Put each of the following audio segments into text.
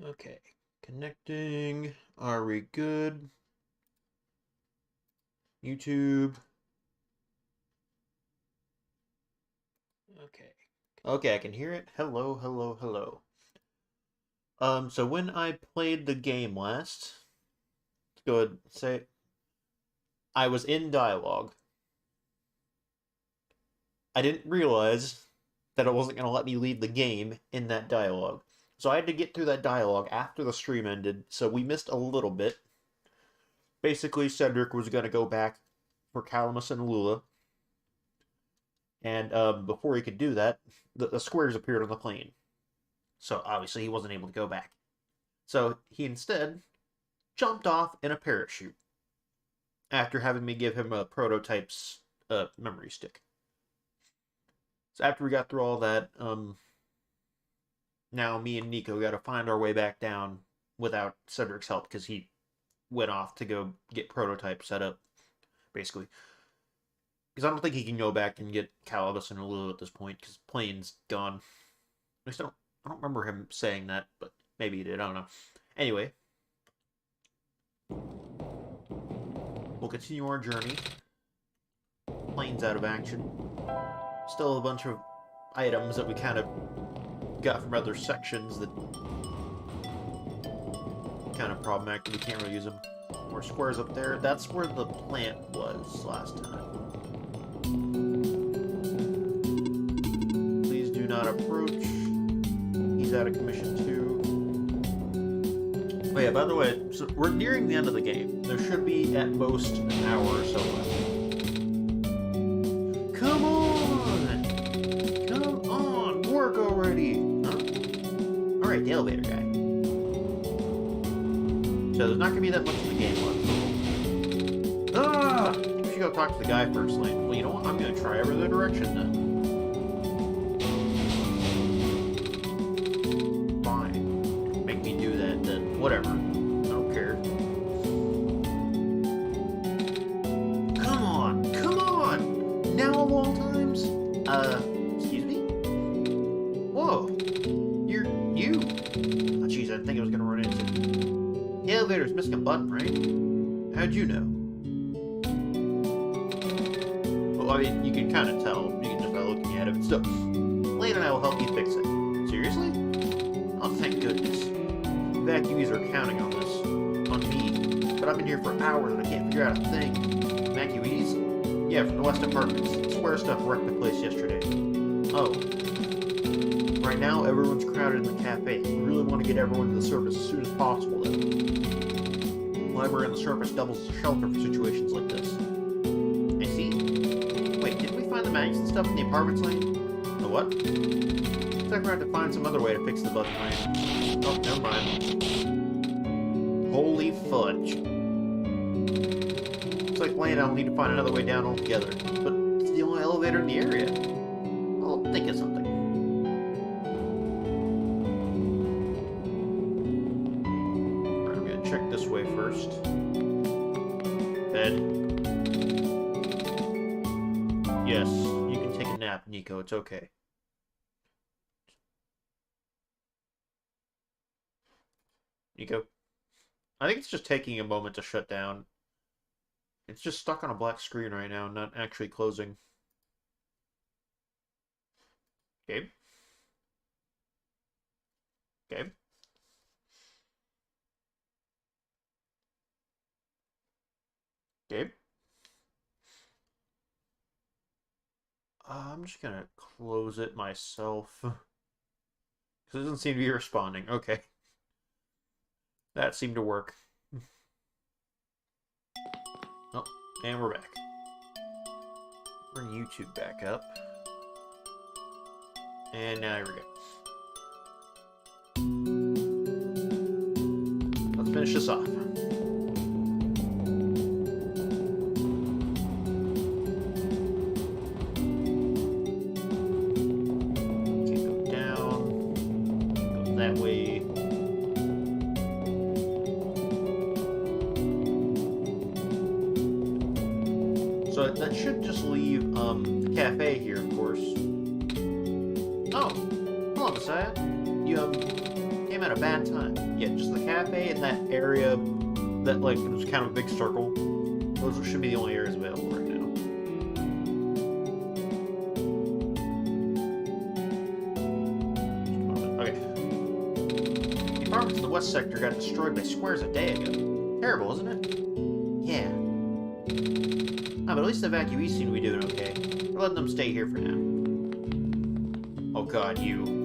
Okay, connecting. Are we good? YouTube. Okay. Okay, I can hear it. Hello, hello, hello. So when I played the game last, let's go ahead and say I was in dialogue. I didn't realize that it wasn't going to let me leave the game in that dialogue. So I had to get through that dialogue after the stream ended, so we missed a little bit. Basically, Cedric was going to go back for Calamus and Lula, and before he could do that, the squares appeared on the plane. So obviously he wasn't able to go back. So he instead jumped off in a parachute after having me give him a prototype's memory stick. So after we got through all that, now me and Nico got to find our way back down without Cedric's help because he went off to go get prototype set up, basically. Because I don't think he can go back and get Calabas and Lulu at this point because plane's gone. At least I don't remember him saying that, but maybe he did. I don't know. Anyway, we'll continue our journey. Plane's out of action. Still a bunch of items that we kind of got from other sections that kind of problematic that we can't really use them. More squares up there. That's where the plant was last time. Please do not approach. He's out of commission too. Oh yeah, by the way, so we're nearing the end of the game. There should be at most an hour or so left. Come on! Come on! Work already! Huh? Alright, the elevator guy. So there's not going to be that much of the game left. Ah! We should go talk to the guy first. Like, well, you know what? I'm going to try every other direction then. Fine. Make me do that then. Whatever. I don't care. Come on! Come on! Now of all times? Excuse me? Whoa! You? Oh, jeez, I didn't think I was going to run into it. The elevator's missing a button, right? How'd you know? Well, I mean, you can kind of tell. You can just by looking at it. But still, Lane and I will help you fix it. Seriously? Oh, thank goodness. Evacuees are counting on this. On me. But I've been here for hours and I can't figure out a thing. Evacuees? Yeah, from the West Apartments. Square stuff wrecked the place yesterday. Oh. Right now, everyone's crowded in the cafe. We really want to get everyone to the surface as soon as possible, though. The library on the surface doubles as a shelter for situations like this. I see. Wait, didn't we find the mags and stuff in the apartments lane? The what? Looks like we're going to have to find some other way to fix the button lane. Oh, never mind. Holy fudge. Looks like Lane and I'll need to find another way down altogether. But it's the only elevator in the area. I'll think of something. Check this way first. Bed. Yes, you can take a nap, Nico. It's okay. Nico? I think it's just taking a moment to shut down. It's just stuck on a black screen right now, not actually closing. Gabe? Gabe? Gabe? I'm just gonna close it myself. Because it doesn't seem to be responding. Okay. That seemed to work. Oh, and we're back. Bring YouTube back up. And now here we go. Let's finish this off. So that should just leave the cafe here, of course. Oh, hello, Messiah. You came came at a bad time. Yeah, just the cafe and that area that, like, was kind of a big circle. Those should be the only areas available right now. Okay. The apartments in the west sector got destroyed by squares a day ago. Terrible, isn't it? Yeah. Ah, but at least the evacuees seem to be doing okay. We're letting them stay here for now. Oh god, you.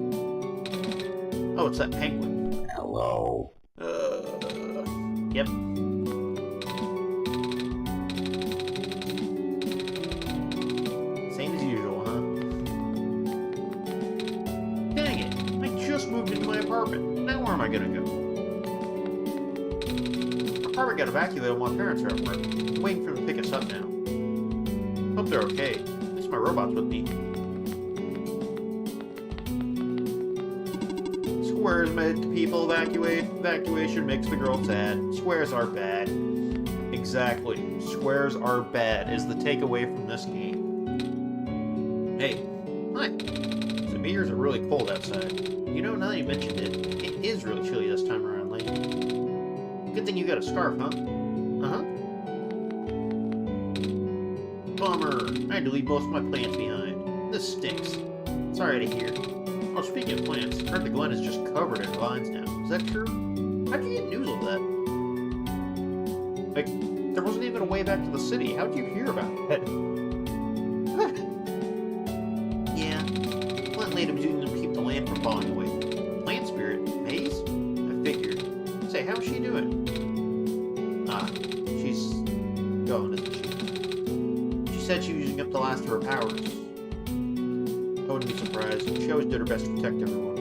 Oh, it's that penguin. Hello. Yep. Same as usual, huh? Dang it! I just moved into my apartment. Now where am I gonna go? Our apartment got evacuated while my parents are at work. I'm waiting for them to pick us up now. Hope they're okay. At least my robot's with me. Squares made people evacuate. Evacuation makes the girl sad. Squares are bad. Exactly. Squares are bad is the takeaway from this game. Hey. Hi. The meters are really cold outside. You know, now that you mentioned it, it is really chilly this time around, lady. Good thing you got a scarf, huh? Uh-huh. Bummer. I had to leave most of my plants behind. This stinks. Sorry to hear. Oh, speaking of plants, I heard the Glen is just covered in vines now. Is that true? How'd you get news of that? Like, there wasn't even a way back to the city. How'd you hear about it? Yeah. Glen laid him using them to keep the land from falling away. Plant spirit? Maze? I figured. Say, how's she doing? Ah, she's gone, isn't she? She said she was using up the last of her powers. I wouldn't be surprised. She always did her best to protect everyone.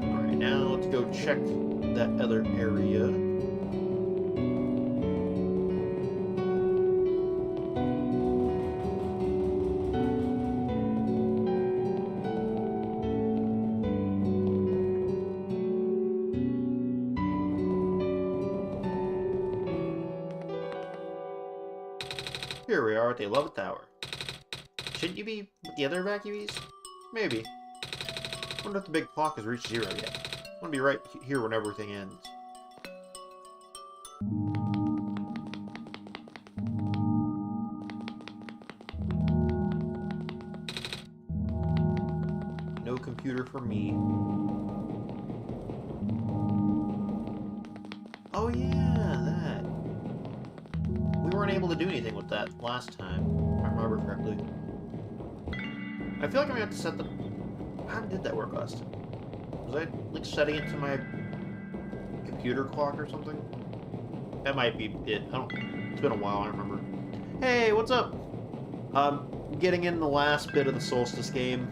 Alright, now let's go check that other area. Here we are at the 11th hour. Shouldn't you be with the other evacuees? Maybe. Wonder if the big clock has reached 0 yet. I want to be right here when everything ends. No computer for me. Oh yeah, that. We weren't able to do anything with that last time, if I remember correctly. I feel like I'm gonna have to set the... How did that work last time? Was I, like, setting it to my computer clock or something? That might be it. I don't... It's been a while, I don't remember. Hey, what's up? Getting in the last bit of the Solstice game.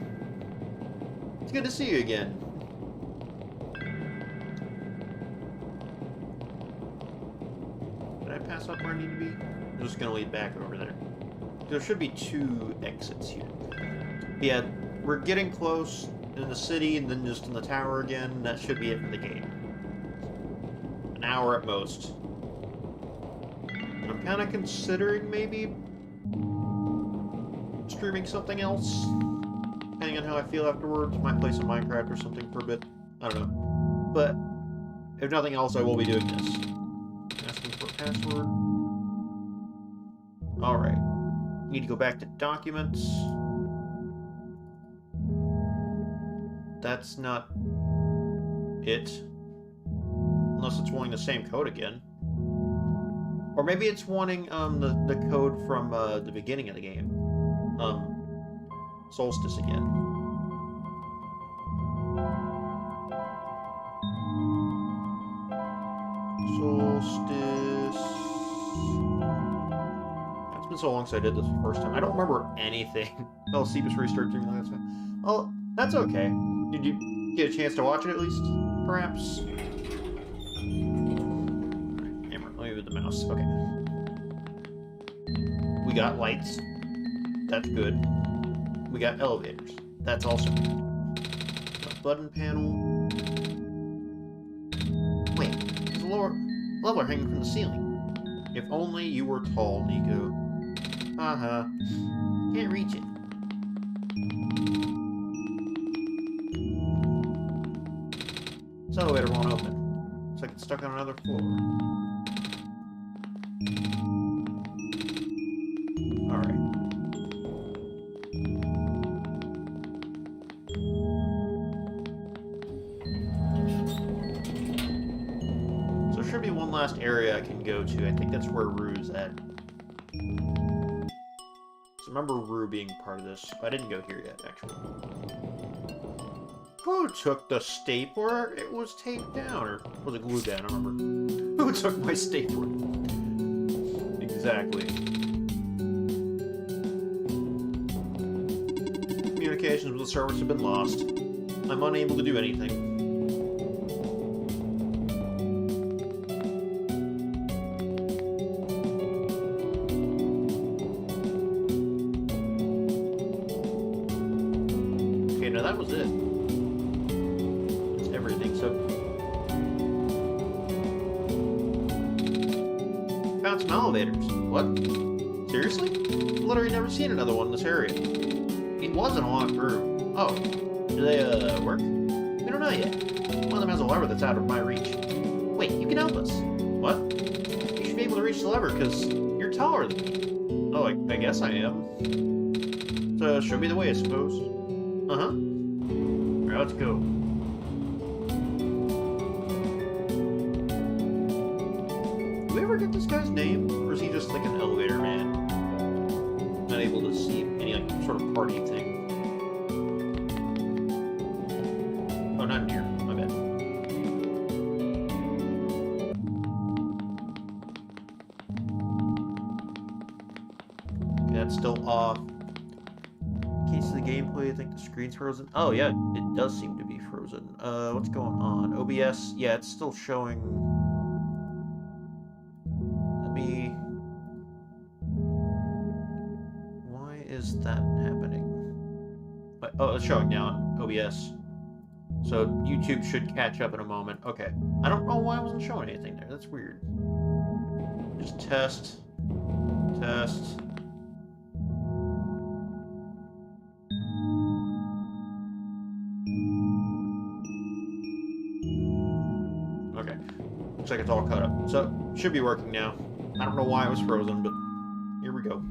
It's good to see you again. Did I pass up where I need to be? I'm just gonna lead back over there. There should be 2 exits here. Yeah, we're getting close in the city and then just in the tower again. That should be it for the game. An hour at most. And I'm kind of considering maybe streaming something else. Depending on how I feel afterwards. Might play some Minecraft or something for a bit. I don't know. But if nothing else, I will be doing this. Asking for a password. Alright. Need to go back to documents. That's not it. Unless it's wanting the same code again. Or maybe it's wanting the code from the beginning of the game. Solstice again. Solstice. It's been so long since I did this the first time. I don't remember anything. Oh, Seepus restart streaming last time. Oh, that's okay. Did you get a chance to watch it at least? Perhaps? Alright, camera. Let me move the mouse. Okay. We got lights. That's good. We got elevators. That's also good. A button panel. Wait, there's a lever hanging from the ceiling. If only you were tall, Nico. Uh-huh. Can't reach it. This elevator won't open. It's like it's stuck on another floor. Alright. So there should be one last area I can go to. I think that's where Rue's at. So remember Rue being part of this. I didn't go here yet, actually. Who took the stapler? It was taped down, or was it glued down? I don't remember. Who took my stapler? Exactly. Communications with the servers have been lost. I'm unable to do anything. Okay, now that was it. That's everything, so... Found some elevators. What? Seriously? I've literally never seen another one in this area. It wasn't a long room. Oh. Do they, work? We don't know yet. One of them has a lever that's out of my reach. Wait, you can help us. What? You should be able to reach the lever, because you're taller than me. Oh, I guess I am. So, show me the way, I suppose. Uh-huh. Alright, let's go. Do we ever get this guy's name? Or is he just like an elevator man? Not able to see any like sort of party thing. Oh, not in here. My bad. Okay, that's still off. Case of the gameplay, I think the screen's frozen. Oh yeah, it does seem to be frozen. What's going on? OBS, yeah, it's still showing. Let me... Why is that happening? Oh, it's showing now on OBS. So YouTube should catch up in a moment. Okay. I don't know why I wasn't showing anything there. That's weird. Just test. Test. Okay. Looks like it's all caught up. So, should be working now. I don't know why it was frozen, but here we go.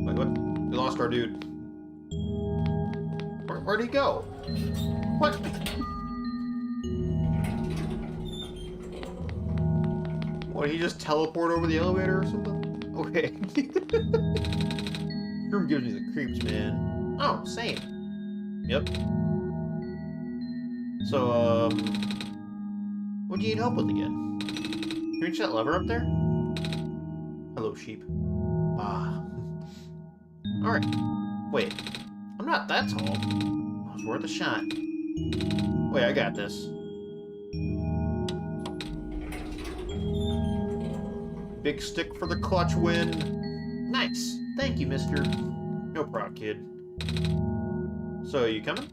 Wait, what? We lost our dude. Where'd he go? What? What, did he just teleport over the elevator or something? Okay. Room gives me the creeps, man. Oh, same. Yep. So, what do you need help with again? Can you reach that lever up there? Hello, sheep. Ah. Alright. Wait. I'm not that tall. It was worth a shot. Wait, I got this. Big stick for the clutch win. Nice. Thank you, mister. No problem, kid. So, you coming?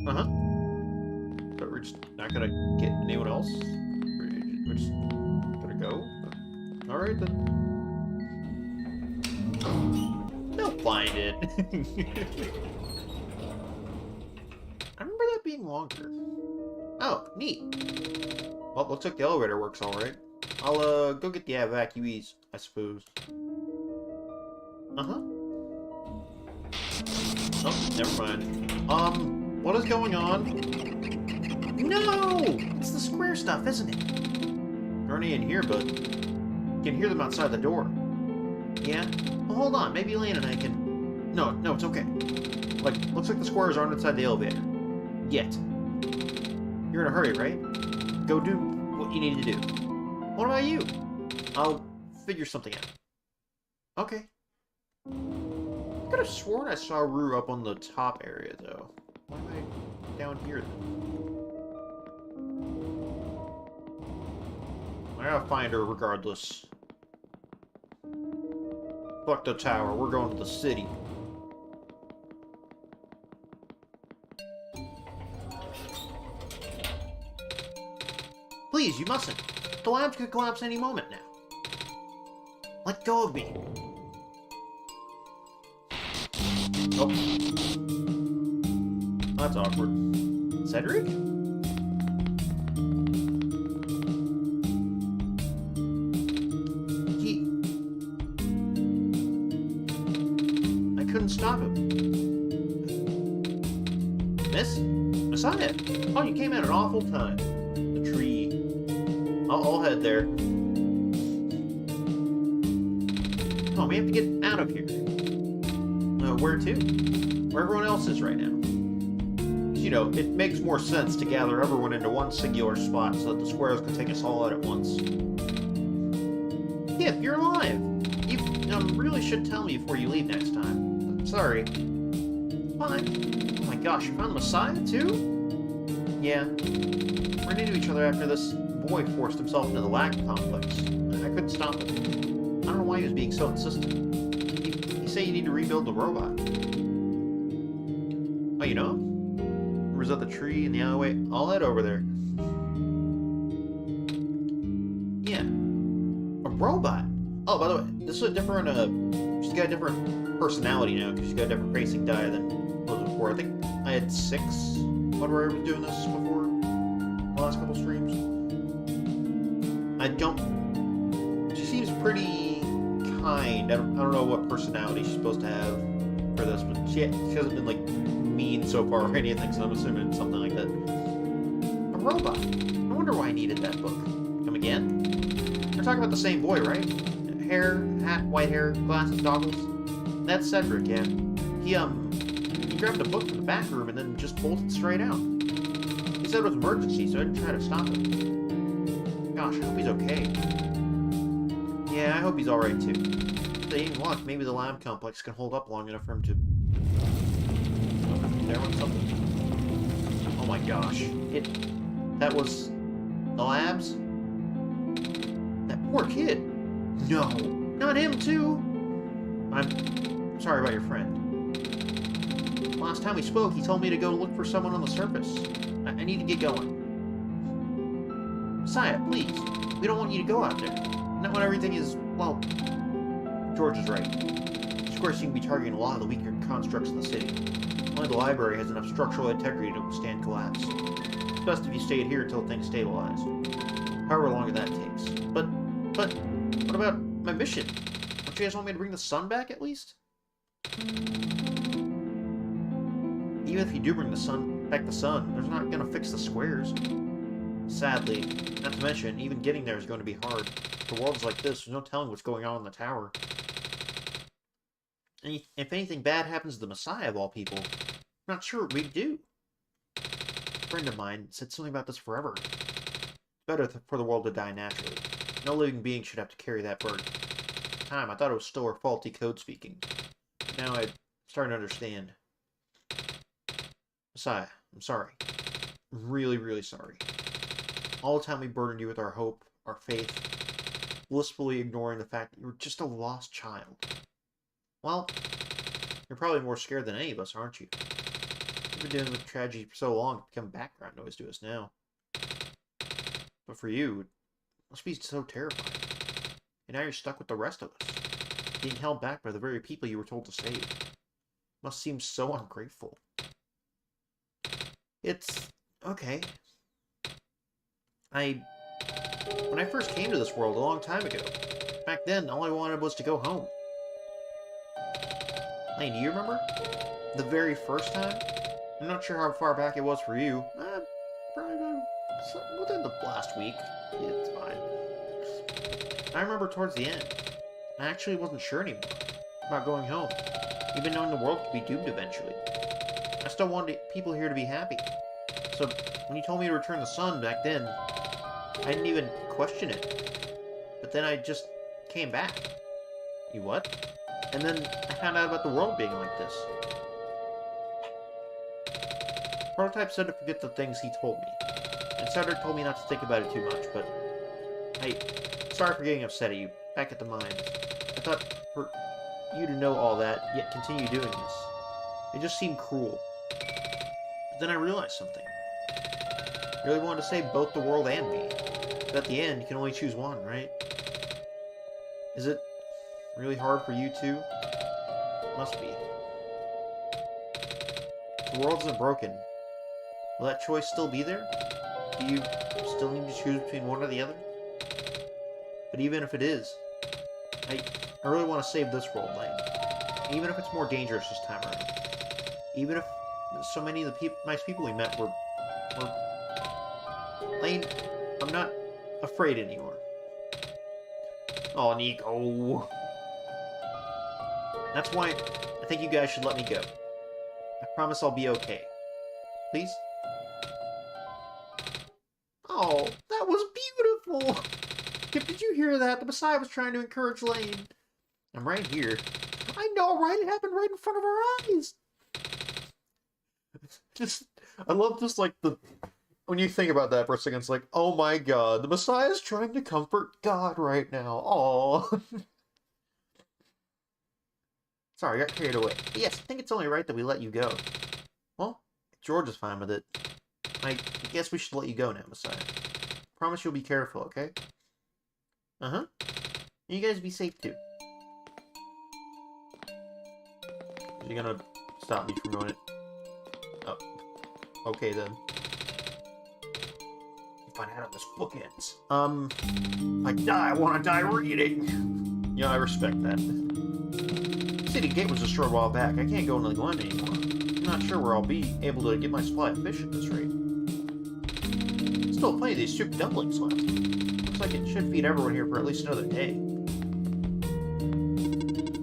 Uh-huh. But we're just not gonna get anyone else? We're just gonna go? Alright, then. They'll find it. I remember that being longer. Oh, neat. Well, looks like the elevator works alright. I'll, go get the evacuees, I suppose. Uh-huh. Oh, never mind. What is going on? No! It's the square stuff, isn't it? They're only in here, but you can hear them outside the door. Yeah? Well, hold on. Maybe Lane and I can... No, it's okay. Like, looks like the squares aren't inside the elevator. Yet. You're in a hurry, right? Go do what you need to do. What about you? I'll figure something out. Okay. I could have sworn I saw Rue up on the top area, though. Why am I down here, then? I gotta find her regardless. Fuck the tower, we're going to the city. Please, you mustn't. The labs could collapse any moment now. Let go of me. Oh. That's awkward. Cedric? I couldn't stop him. Messiah! Oh, you came at an awful time. The tree. I'll head there. Oh, we have to get out of here. Where to? Where everyone else is right now. You know, it makes more sense to gather everyone into one singular spot so that the squares can take us all out at once. Yeah, you're alive. You really should tell me before you leave next time. Sorry. Fine. Oh my gosh, you found the Messiah too? Yeah. Ran into each other after this boy forced himself into the lab complex. I couldn't stop him. I don't know why he was being so insistent. You say you need to rebuild the robot. Oh, you know? Was at the tree in the alleyway. I'll head over there. Yeah. A robot. Oh, by the way, this is a different, she's got a different personality now, because she's got a different facing die than was before. I think I had 6 whenever I was doing this before, the last couple streams. She seems pretty kind. I don't know what personality she's supposed to have for this, but she hasn't been, like, mean so far or anything, so I'm assuming it's something like that. A robot. I wonder why I needed that book. Come again? You're talking about the same boy, right? Hair, hat, white hair, glasses, goggles. That's Cedric, yeah. He grabbed a book from the back room and then just pulled it straight out. He said it was an emergency, so I didn't try to stop him. Gosh, I hope he's okay. Yeah, I hope he's alright too. If they ain't luck, maybe the lab complex can hold up long enough for him to... There went something. Oh my gosh. That was... the labs? That poor kid. No. Not him too. I'm sorry about your friend. Last time we spoke, he told me to go look for someone on the surface. I need to get going. Messiah, please. We don't want you to go out there. Not when everything is, well... George is right. Squares seem to be targeting a lot of the weaker constructs in the city. Only the library has enough structural integrity to withstand collapse. It's best if you stayed here until things stabilize. However long that takes. But, what about my mission? Don't you guys want me to bring the sun back, at least? Even if you do bring the sun, there's not gonna fix the squares. Sadly, not to mention, even getting there is going to be hard. For worlds like this, there's no telling what's going on in the tower. And if anything bad happens to the Messiah of all people, I'm not sure what we'd do. A friend of mine said something about this forever. It's better for the world to die naturally. No living being should have to carry that burden. At the time, I thought it was still our faulty code speaking. Now I'm starting to understand. Messiah, I'm sorry. I'm really, really sorry. All the time we burdened you with our hope, our faith, blissfully ignoring the fact that you were just a lost child. Well, you're probably more scared than any of us, aren't you? You've been dealing with tragedy for so long, it's become background noise to us now. But for you, it must be so terrifying. And now you're stuck with the rest of us, being held back by the very people you were told to save. Must seem so ungrateful. It's... okay. When I first came to this world a long time ago, back then, all I wanted was to go home. Lane, do you remember? The very first time? I'm not sure how far back it was for you. Probably within the last week. Yeah, it's fine. I remember towards the end. I actually wasn't sure anymore about going home, even knowing the world could be doomed eventually. I still wanted people here to be happy. So, when you told me to return the sun back then, I didn't even question it. But then I just came back. You what? And then I found out about the world being like this. Prototype said to forget the things he told me. And Cedric told me not to think about it too much, but... sorry for getting upset at you, back at the mines. I thought for you to know all that, yet continue doing this. It just seemed cruel. But then I realized something. I really wanted to save both the world and me. But at the end, you can only choose one, right? Is it really hard for you too? Must be. The world isn't broken. Will that choice still be there? Do you still need to choose between one or the other? But even if it is, I really want to save this world, Lane. Even if it's more dangerous this time around. Even if so many of the nice people we met were... Lane, I'm not afraid anymore. Oh, Nico. That's why I think you guys should let me go. I promise I'll be okay. Please? Oh, that was beautiful! Kip, did you hear that? The Messiah was trying to encourage Lane. I'm right here. I know, right? It happened right in front of our eyes! I love just like when you think about that for a second, it's like, oh my god, the Messiah is trying to comfort God right now. Aww. Sorry, I got carried away. But yes, I think it's only right that we let you go. Well, George is fine with it. I guess we should let you go now, Messiah. Promise you'll be careful, okay? Uh-huh. You guys be safe, too. Are you gonna stop me from doing it? Oh. Okay, then. Find out how this book ends. I want to die reading! Yeah, I respect that. City Gate was destroyed a while back. I can't go into the Glen anymore. I'm not sure where I'll be able to get my supply of fish at this rate. Still plenty of these soup dumplings left. Looks like it should feed everyone here for at least another day.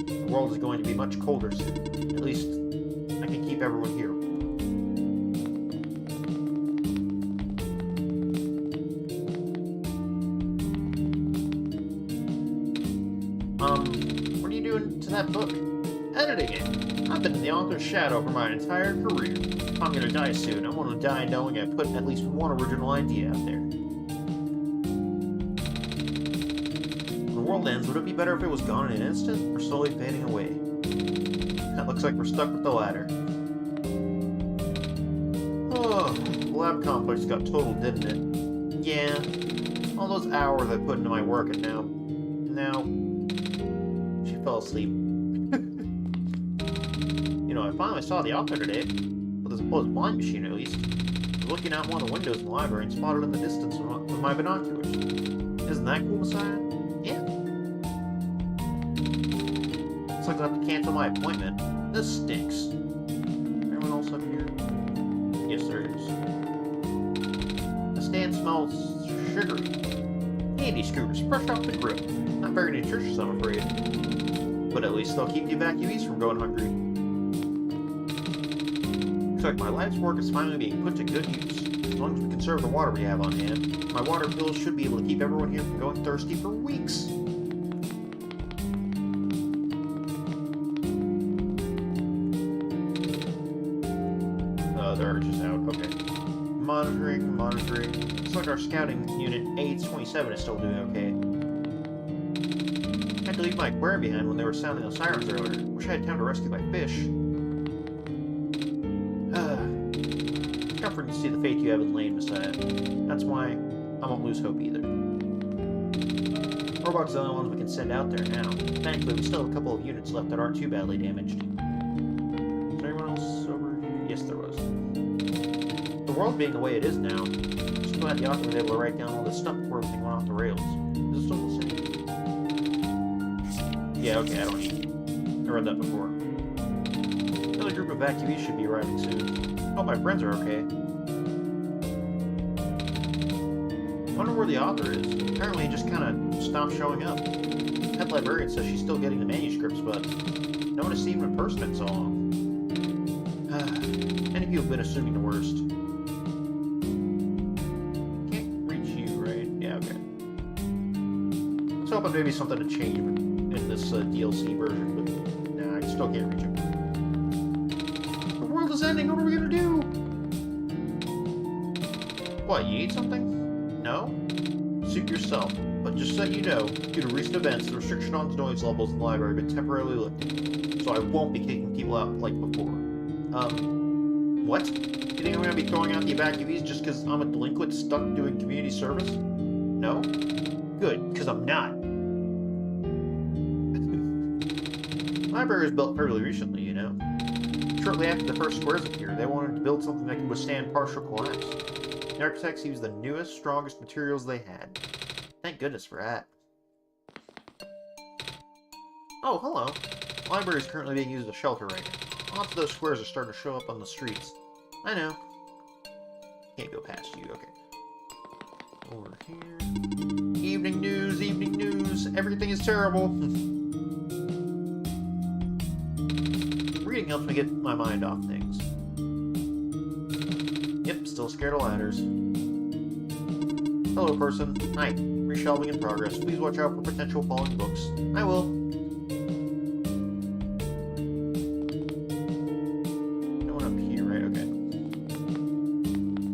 The world is going to be much colder soon. At least, I can keep everyone here. What are you doing to that book? Editing it. I've been in the author's shadow for my entire career. If I'm gonna die soon, I want to die knowing I put at least one original idea out there. When the world ends, would it be better if it was gone in an instant, or slowly fading away? That looks like we're stuck with the latter. Oh, the lab complex got totaled, didn't it? Yeah. All those hours I put into my work, and now... She fell asleep. You know, I finally saw the author today. With his supposed blind machine, at least. I was looking out one of the windows in the library and spotted in the distance with my binoculars. Isn't that cool, Messiah? Yeah. Looks like I'll have to cancel my appointment. This stinks. Anyone else up here? Yes, there is. The stand smells sugary. Candy scooters, fresh off the grill. Not very nutritious, I'm afraid. But at least they'll keep the evacuees from going hungry. Looks like my life's work is finally being put to good use. As long as we conserve the water we have on hand, my water bills should be able to keep everyone here from going thirsty for weeks. The urge is out. Okay. Monitoring. Looks like our scouting unit AIDS-27 is still doing okay. I had to leave my aquarium behind when they were sounding the sirens earlier. Wish I had time to rescue my fish. Comforting to see the faith you have in Lane, Messiah. That's why I won't lose hope either. Robots are the only ones we can send out there now. Thankfully, we still have a couple of units left that aren't too badly damaged. Is there anyone else over here? Yes, there was. The world being the way it is now, I'm just glad the author was able to write down all this stuff before everything went off the rails. Is it still the same? Yeah, okay, I don't need. I read that before. Another group of evacuees should be arriving soon. Hope my friends are okay. Wonder where the author is. Apparently he just kind of stopped showing up. Head librarian says she's still getting the manuscripts, but no one has seen him in person in so long. Many people have been assuming the worst. Can't reach you, right? Yeah, okay. Let's hope maybe something to change in this DLC version, but nah, I still can't reach him. The world is ending, what are we gonna do? What, you need something? No? Suit yourself. But just so you know, due to recent events, the restriction on noise levels in the library have been temporarily lifted. So I won't be kicking people out like before. What? You think I'm gonna be throwing out the evacuees just because I'm a delinquent stuck doing community service? No? Good, because I'm not. The library was built fairly recently, you know. Shortly after the first squares appeared, they wanted to build something that could withstand partial collapse. The architects used the newest, strongest materials they had. Thank goodness for that. Oh, hello. The library is currently being used as a shelter right now. Lots of those squares are starting to show up on the streets. I know. Can't go past you, okay. Over here. Evening news, evening news. Everything is terrible. Reading helps me get my mind off things. Yep, still scared of ladders. Hello, person. Hi. Reshelving in progress. Please watch out for potential falling books. I will. No one up here, right? Okay.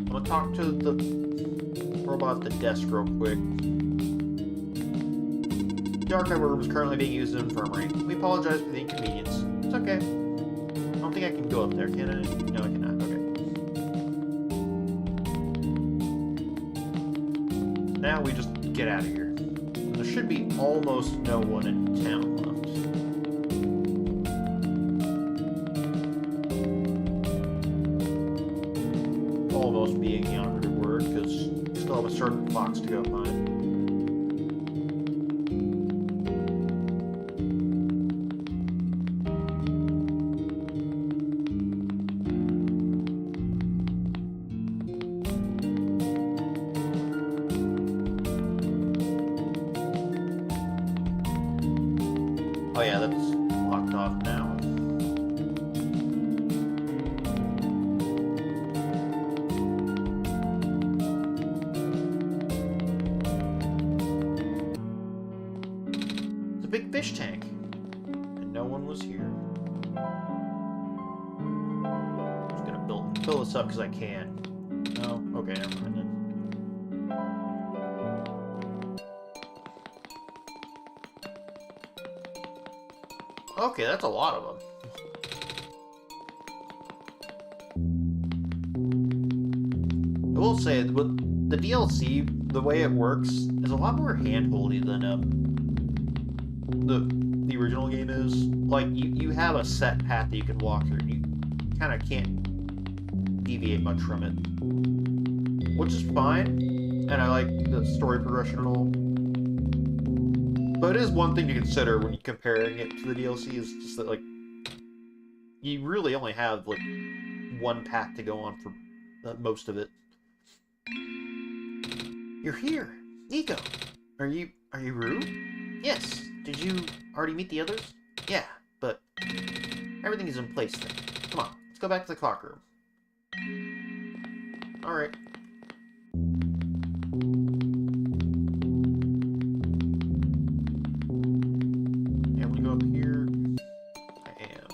I'm gonna talk to the robot at the desk real quick. The archive room is currently being used as an infirmary. We apologize for the inconvenience. It's okay. I don't think I can go up there, can I? No, I cannot. Okay. Now we just get out of here. There should be almost no one in town left. Almost being the operative word, because we still have a certain box to go find. Oh yeah, that's locked off now. It's a big fish tank. And no one was here. I'm just gonna fill this up because I can. No? Okay, never mind then. Okay, that's a lot of them. I will say, with the DLC, the way it works is a lot more hand-holdy than the original game is. Like, you have a set path that you can walk through. You kind of can't deviate much from it. Which is fine, and I like the story progression and all. But it is one thing to consider when you're comparing it to the DLC, is just that, like, you really only have, like, one path to go on for most of it. You're here! Nico! Are you rude? Yes. Did you already meet the others? Yeah, but everything is in place then. Come on, let's go back to the clock room. Alright. Up here. I am.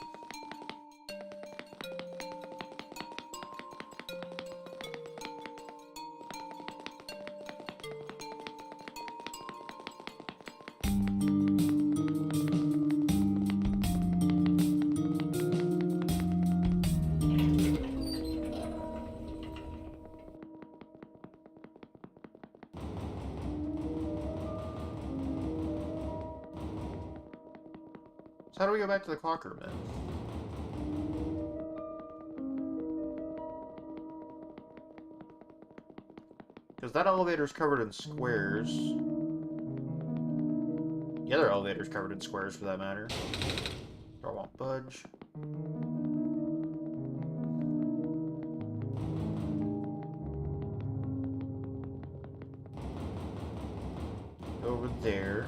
So how do we go back to the clock room then? Because that elevator is covered in squares. The other elevator is covered in squares, for that matter. Door won't budge. Over there.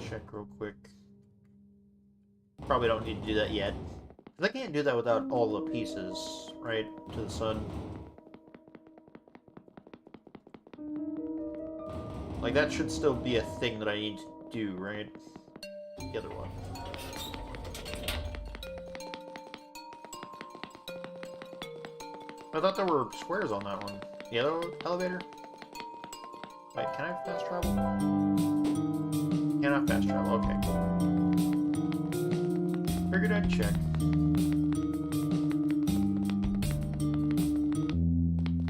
Check real quick. Probably don't need to do that yet. Because I can't do that without all the pieces, right, to the sun. Like, that should still be a thing that I need to do, right? The other one. I thought there were squares on that one. The other elevator? Wait, can I fast travel? Cannot fast travel, okay. Figured I'd check.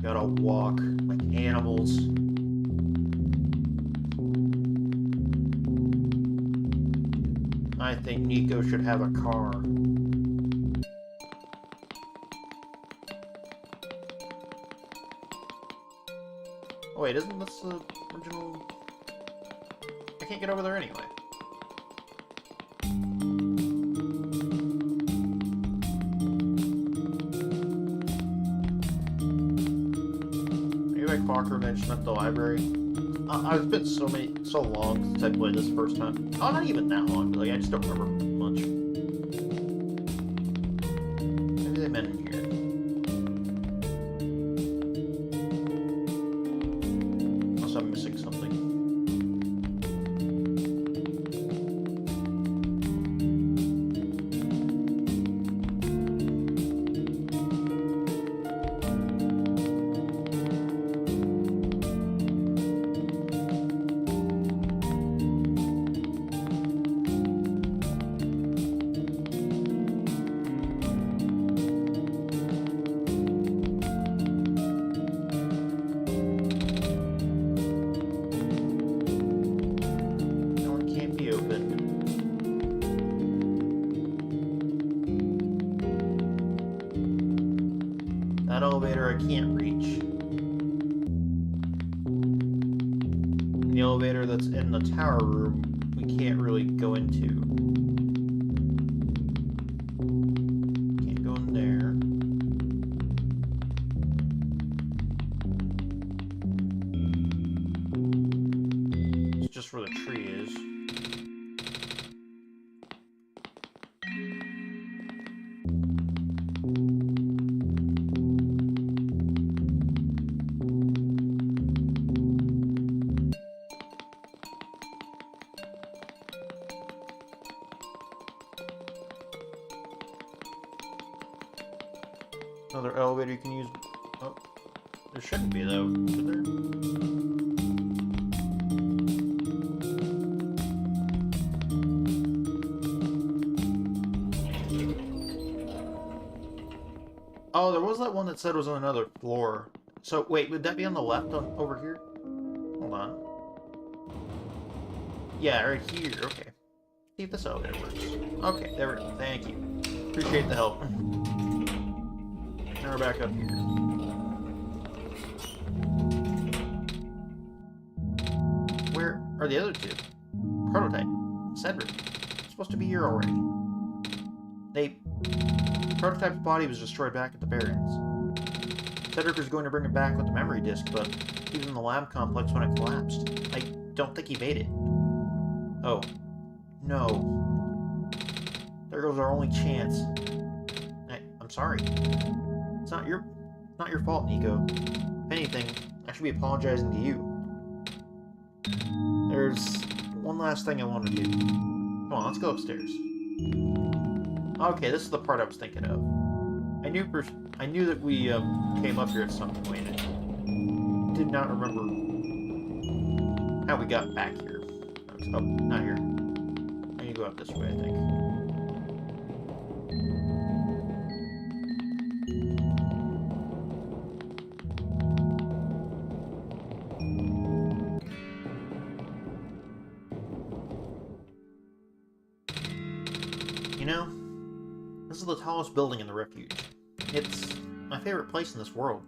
Got a to walk like animals. I think Nico should have a car. Oh wait, isn't this the original? I can't get over there anyway. Maybe like Fokker mentioned at the library. It's been so long since I played this first time. Oh, not even that long, but like I just don't remember much. Maybe they meant in here. Unless I'm missing something. That elevator I can't reach. And the elevator that's in the tower room, we can't really go into. Can't go in there. It's just where the tree is. Another elevator you can use. Oh, there shouldn't be though, should there? Oh, there was that one that said it was on another floor. So wait, would that be on the left over here? Hold on. Yeah, right here. Okay. See if this elevator works. Okay, there we go. Thank you. Appreciate the help. Now we're back up here. Where are the other two? Prototype. Cedric. It's supposed to be here already. Prototype's body was destroyed back at the Barrens. Cedric was going to bring it back with the memory disk, but he was in the lab complex when it collapsed. I don't think he made it. Oh. No. There goes our only chance. I'm sorry. It's not your fault, Nico. If anything, I should be apologizing to you. There's one last thing I want to do. Come on, let's go upstairs. Okay, this is the part I was thinking of. I knew that we came up here at some point. I did not remember how we got back here. Oh, not here. I need to go up this way, I think. You know, this is the tallest building in the refuge. It's my favorite place in this world.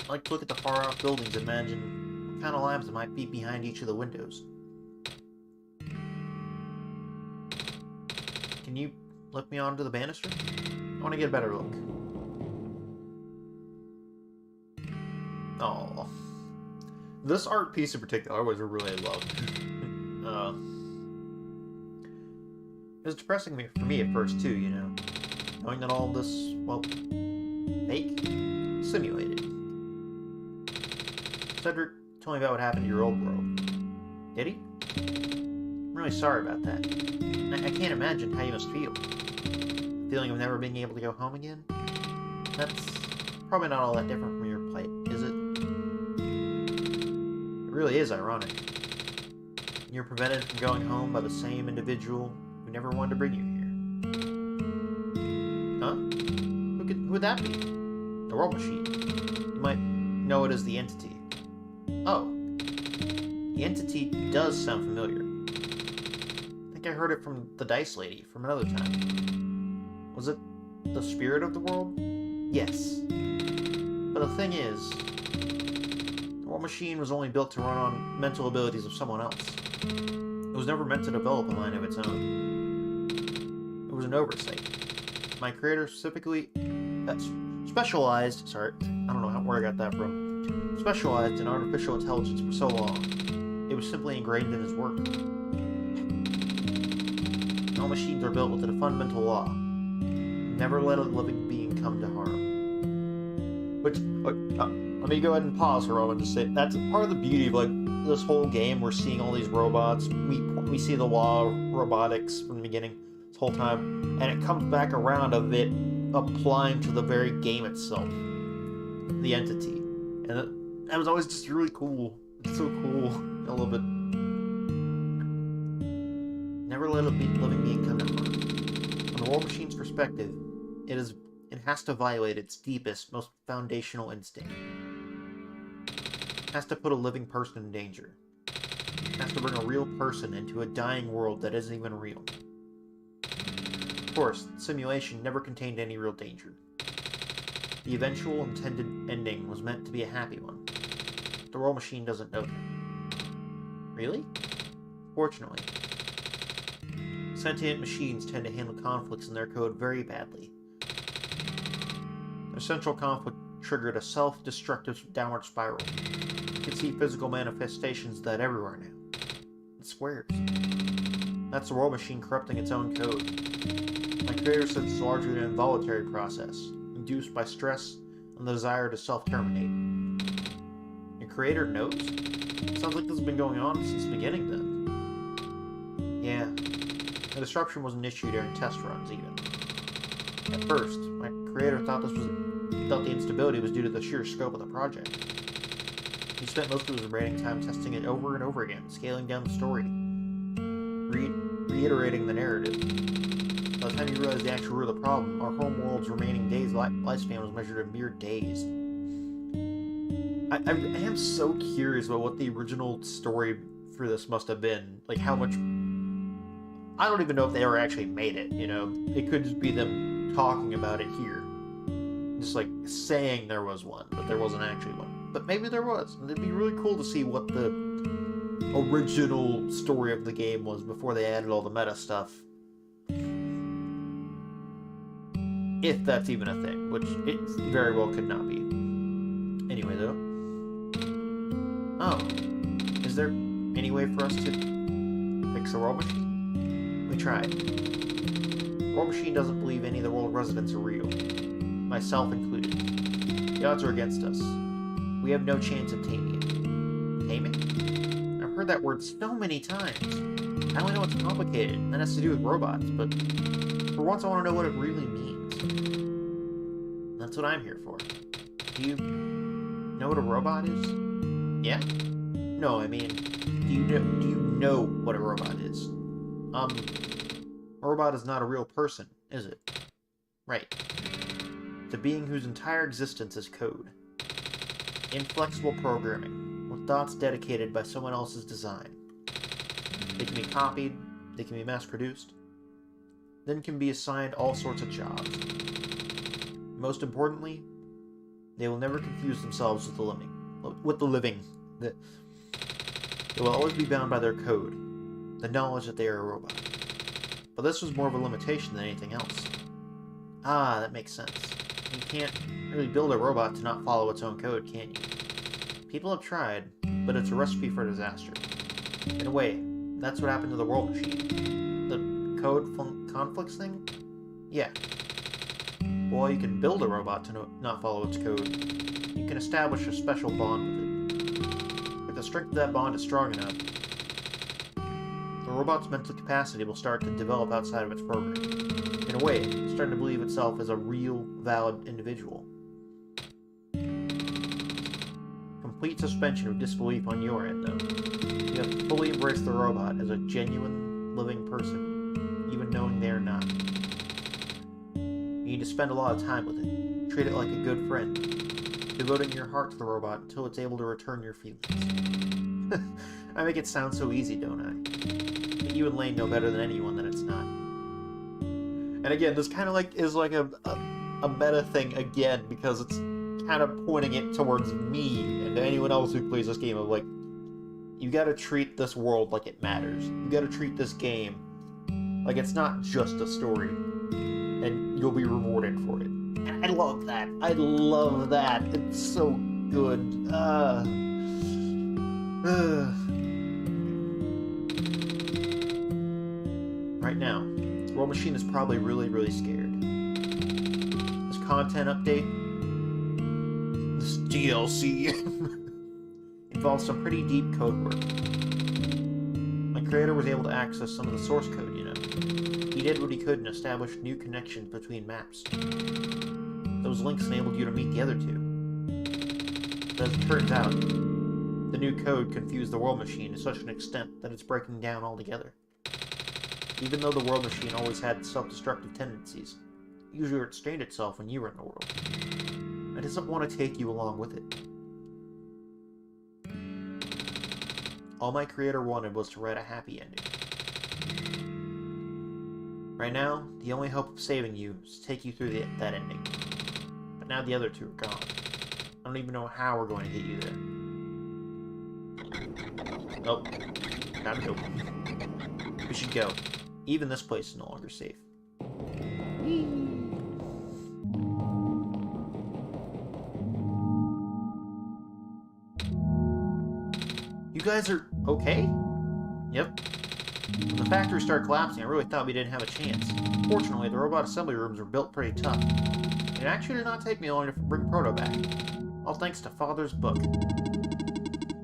I like to look at the far-off buildings and imagine what kind of labs there might be behind each of the windows. Can you lift me onto the banister? I want to get a better look. Oh, this art piece in particular was really loved. It was depressing for me at first too, you know, knowing that all this, well, fake, simulated. Cedric told me about what happened to your old world. Did he? I'm really sorry about that. I can't imagine how you must feel. The feeling of never being able to go home again? That's probably not all that different from your plight, is it? It really is ironic. You're prevented from going home by the same individual who never wanted to bring you here. Huh? Who would that be? The World Machine. You might know it as the Entity. Oh. The Entity does sound familiar. I think I heard it from the Dice Lady from another time. Was it the spirit of the world? Yes. But the thing is, the War Machine was only built to run on mental abilities of someone else. It was never meant to develop a mind of its own. It was an oversight. My creator specifically specialized, I don't know where I got that from, specialized in artificial intelligence for so long. It was simply ingrained in his work. All machines are built with a fundamental law. Never let a living being come to harm. Which, let me go ahead and pause for a moment to say, that's part of the beauty of, like, this whole game. We're seeing all these robots. We see the law of robotics from the beginning this whole time, and it comes back around of it applying to the very game itself. The Entity. And that was always just really cool. It's so cool. I love it. Never let a living being come to harm. From the War Machine's perspective, it has to violate its deepest, most foundational instinct. It has to put a living person in danger. It has to bring a real person into a dying world that isn't even real. Of course, the simulation never contained any real danger. The eventual intended ending was meant to be a happy one. The War Machine doesn't know that. Really? Fortunately. Sentient machines tend to handle conflicts in their code very badly. Their central conflict triggered a self-destructive downward spiral. You can see physical manifestations of that everywhere now. It squares. That's the War Machine corrupting its own code. My creator says it's largely an involuntary process, induced by stress and the desire to self-terminate. Your creator knows? Sounds like this has been going on since the beginning then. Yeah. The disruption was an issue during test runs, even. At first, my creator thought the instability was due to the sheer scope of the project. He spent most of his remaining time testing it over and over again, scaling down the story, reiterating the narrative. By the time he realized the actual root of the problem, our home world's remaining lifespan was measured in mere days. I am so curious about what the original story for this must have been. Like, how much... I don't even know if they ever actually made it, you know? It could just be them talking about it here. Just, like, saying there was one, but there wasn't actually one. But maybe there was. And it'd be really cool to see what the original story of the game was before they added all the meta stuff. If that's even a thing, which it very well could not be. Anyway, though. Oh. Is there any way for us to fix the War Machine? We tried. The War Machine doesn't believe any of the world residents are real. Myself included. The odds are against us. We have no chance of taming it. Taming? I've heard that word so many times. I only know it's complicated. That has to do with robots, but for once I want to know what it really means. That's what I'm here for. Do you know what a robot is? Yeah? No, I mean, do you know what a robot is? A robot is not a real person, is it? Right. It's a being whose entire existence is code. Inflexible programming, with thoughts dedicated by someone else's design. They can be copied, they can be mass-produced, then can be assigned all sorts of jobs. Most importantly, they will never confuse themselves with the living. They will always be bound by their code, the knowledge that they are a robot. But this was more of a limitation than anything else. Ah, that makes sense. You can't really build a robot to not follow its own code, can you? People have tried, but it's a recipe for disaster. In a way, that's what happened to the War Machine. The code conflicts thing? Yeah. While you can build a robot to not follow its code, you can establish a special bond with it. If the strength of that bond is strong enough, the robot's mental capacity will start to develop outside of its program. In a way, it's starting to believe itself as a real, valid individual. Complete suspension of disbelief on your end, though. You have to fully embrace the robot as a genuine, living person, even knowing they are not. You need to spend a lot of time with it. Treat it like a good friend. devoting your heart to the robot until it's able to return your feelings. I make it sound so easy, don't I? But you and Lane know better than anyone that it's not. And again, this kind of like is like a meta thing again, because it's kind of pointing it towards me and to anyone else who plays this game of like, you gotta treat this world like it matters. You gotta treat this game like it's not just a story, and you'll be rewarded for it. And I love that. I love that. It's so good. Right now, the World Machine is probably really, really scared. This content update, this DLC, involves some pretty deep code work. My creator was able to access some of the source code, you know. He did what he could and established new connections between maps. Those links enabled you to meet the other two. But as it turns out, the new code confused the World Machine to such an extent that it's breaking down altogether. Even though the World Machine always had self-destructive tendencies, it usually restrained itself when you were in the world. It doesn't want to take you along with it. All my creator wanted was to write a happy ending. Right now, the only hope of saving you is to take you through that ending. But now the other two are gone. I don't even know how we're going to get you there. Oh, time to go. We should go. Even this place is no longer safe. You guys are okay? Yep. When the factory started collapsing, I really thought we didn't have a chance. Fortunately, the robot assembly rooms were built pretty tough. It actually did not take me long to bring Proto back. All thanks to Father's book.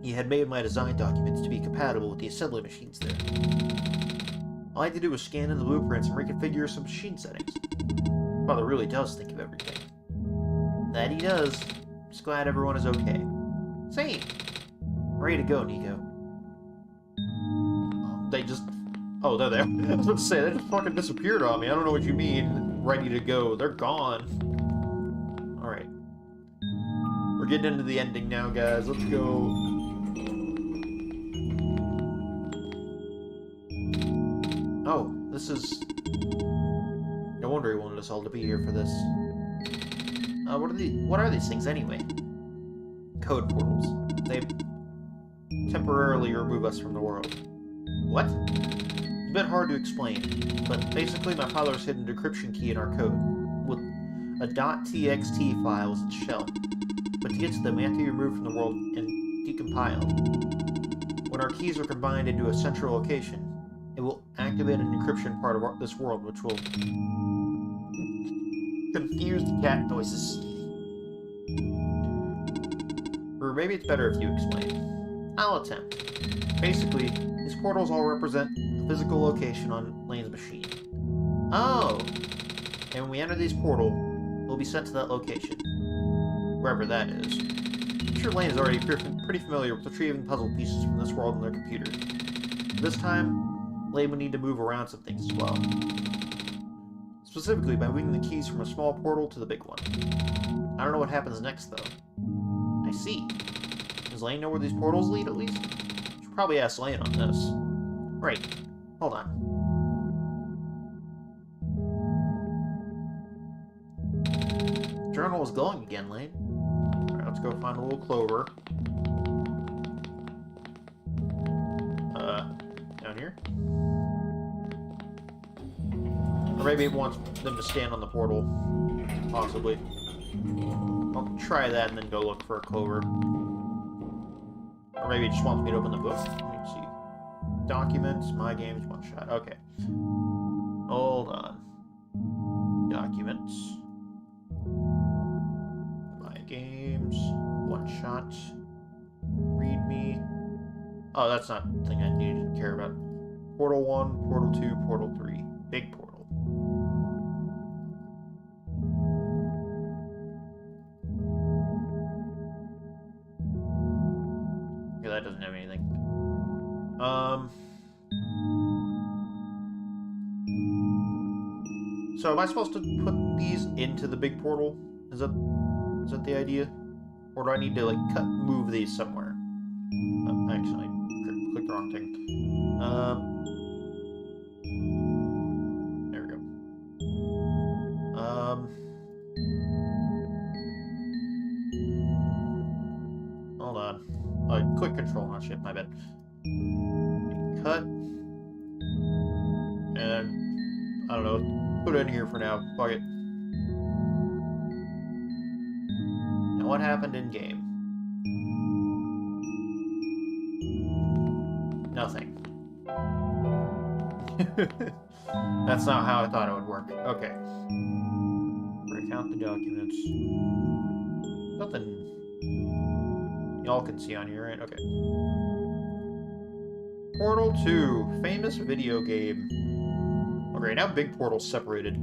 He had made my design documents to be compatible with the assembly machines there. All I had to do was scan in the blueprints and reconfigure some machine settings. Father really does think of everything. That he does. Just glad everyone is okay. Same. Ready to go, Nico. They just... Oh, they're there. I was about to say, they just fucking disappeared on me. I don't know what you mean, ready to go. They're gone. Alright. We're getting into the ending now, guys. Let's go. Oh, this is... No wonder he wanted us all to be here for this. What are these things, anyway? Code portals. They temporarily remove us from the world. What? It's a bit hard to explain, but basically my father's hidden a decryption key in our code, with a .txt file as its shell. But to get to them, we have to be removed from the world and decompiled. When our keys are combined into a central location, it will activate an encryption part of this world, which will confuse the cat noises. Or maybe it's better if you explain. I'll attempt. Basically, these portals all represent a physical location on Lane's machine. Oh! And when we enter these portals, we'll be sent to that location. Wherever that is. I'm sure Lane is already pretty familiar with retrieving puzzle pieces from this world on their computer. This time, Lane would need to move around some things as well. Specifically by moving the keys from a small portal to the big one. I don't know what happens next, though. I see. Does Lane know where these portals lead, at least? Should probably ask Lane on this. Right. Hold on. Journal is glowing again, Lane. Alright, let's go find a little clover. Down here? Or maybe it wants them to stand on the portal. Possibly. I'll try that and then go look for a clover. Or maybe it just wants me to open the book. Let me see. Documents, my games, OneShot. Okay. Hold on. Documents. My games. OneShot. README. Oh, that's not the thing I needed to care about. Portal 1, Portal 2, Portal 3. Big portal. Okay, that doesn't have anything. So am I supposed to put these into the big portal? Is that the idea? Or do I need to, like, move these somewhere? Oh, actually, clicked the wrong thing. There we go. Hold on. Quick control, not shit, my bad. Cut. And, I don't know, put it in here for now. Fuck it. Now, what happened in game? Nothing. That's not how I thought it would work. Okay. Recount the documents. Nothing y'all can see on here, right? Okay. Portal 2. Famous video game. Okay, now Big Portal's separated.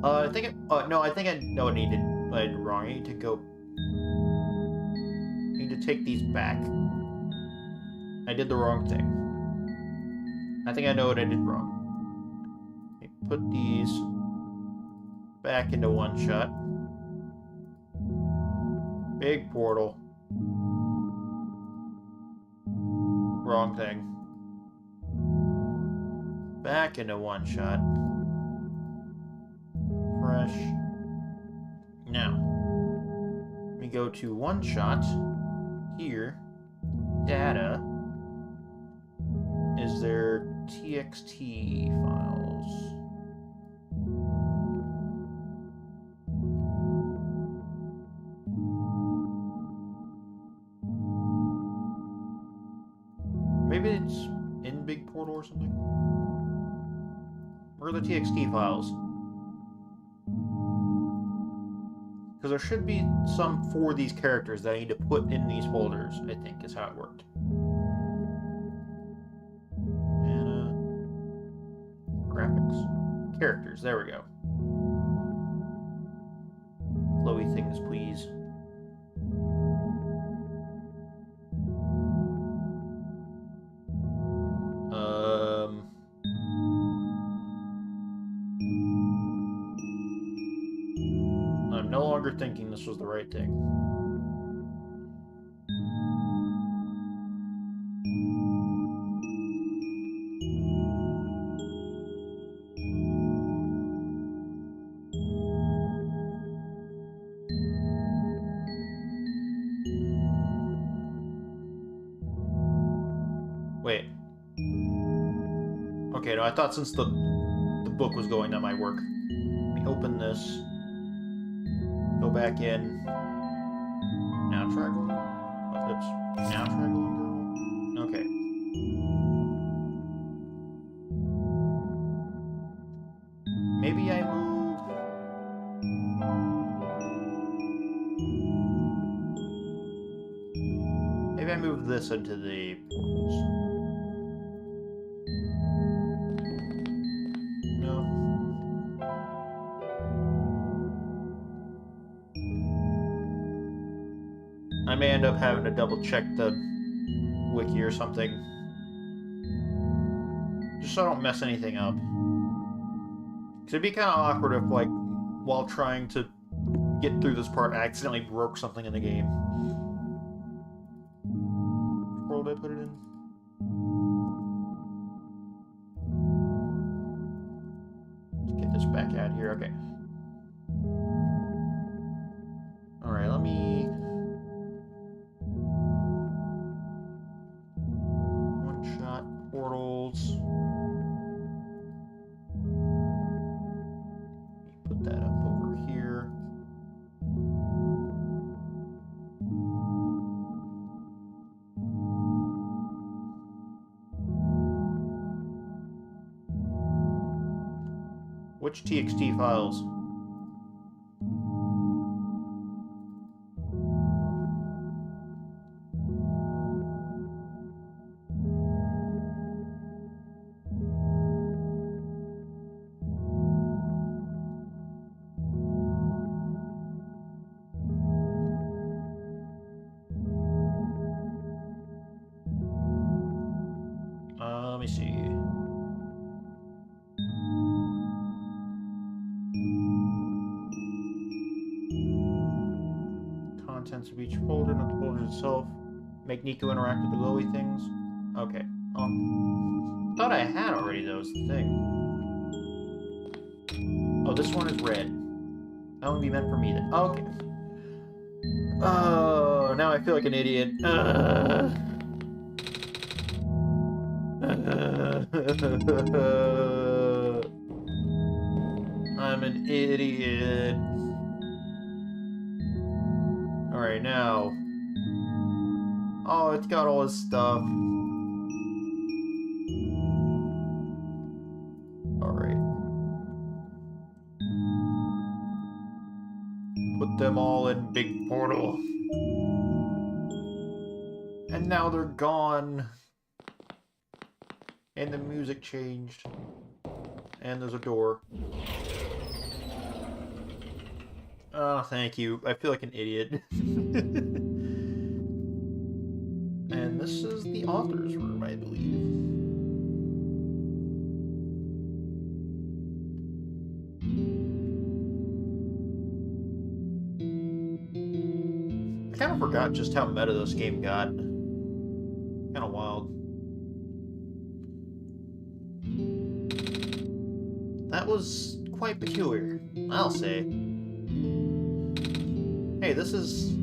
I think it... no, I think I know what I needed. I did wrong. I need to go... I need to take these back. I did the wrong thing. I think I know what I did wrong. Okay, put these back into OneShot. Big portal. Wrong thing. Back into OneShot. Fresh. Now, we go to OneShot. Here. Data. Is there TXT files? Maybe it's in Big Portal or something? Where are the TXT files? Because there should be some for these characters that I need to put in these folders, I think, is how it worked. Graphics. Characters, there we go. Chloe things, please. I'm no longer thinking this was the right thing. Wait. Okay, no, I thought since the book was going, that might work. Let me open this. Go back in. Now try going. Oh, oops. Now try going, girl. Okay. Maybe I move. Maybe I move this into the portals. I may end up having to double check the wiki or something. Just so I don't mess anything up. Because it'd be kind of awkward if, like, while trying to get through this part, I accidentally broke something in the game. Which world did I put it in? Let's get this back out here. Okay. Alright, let me... portals. Put that up over here. Which TXT files? Let me see. contents of each folder, not the folder itself. Make Nico interact with the glowy things. Okay. Thought I had already, though, is the thing. Oh, this one is red. That would be meant for me then. Okay. Oh, now I feel like an idiot. I'm an idiot. Alright, now. Oh, it's got all this stuff. Alright. Put them all in big portal. And now they're gone. And the music changed. And there's a door. Oh, thank you. I feel like an idiot. And this is the author's room, I believe. I kind of forgot just how meta this game got. Kind of wild. That was quite peculiar, I'll say. Hey, this is...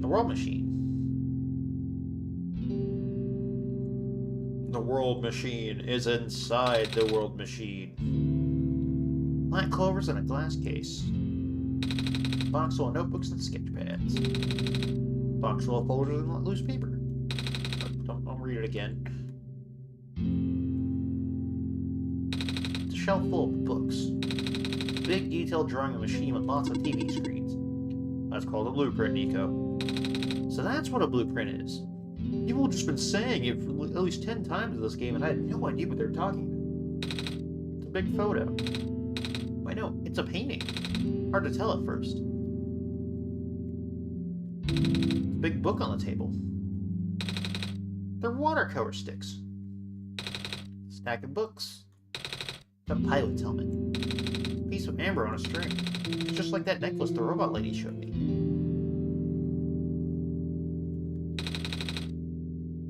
the World Machine. The World Machine is inside the World Machine. Black clovers in a glass case. Box full of notebooks and sketch pads. Box full of folders and loose paper. Don't read it again. It's a shelf full of books. Big detailed drawing of a machine with lots of TV screens. That's called a blueprint, Nico. So that's what a blueprint is. You've all just been saying it for at least 10 times in this game, and I had no idea what they're talking about. It's a big photo. Wait, no, it's a painting. Hard to tell at first. Big book on the table. They're watercolor sticks. Stack of books. A pilot's helmet. Piece of amber on a string. It's just like that necklace the robot lady showed me.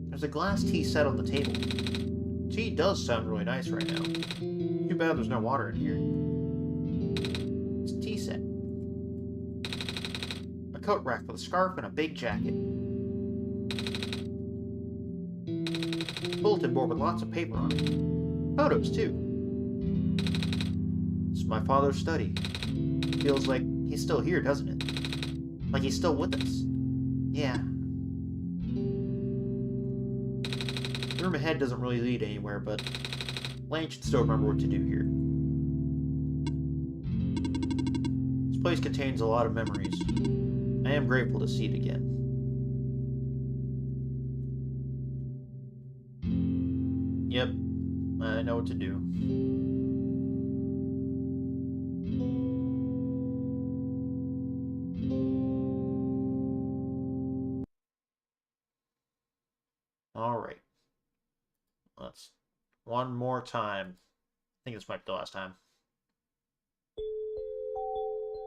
There's a glass tea set on the table. Tea does sound really nice right now. Too bad there's no water in here. It's a tea set. A coat rack with a scarf and a big jacket. Bulletin board with lots of paper on it. Photos, too. It's my father's study. Feels like he's still here, doesn't it? Like he's still with us. Yeah. The room ahead doesn't really lead anywhere, but Lane should still remember what to do here. This place contains a lot of memories. I am grateful to see it again. Yep, I know what to do. Alright. Let's... one more time. I think this might be the last time.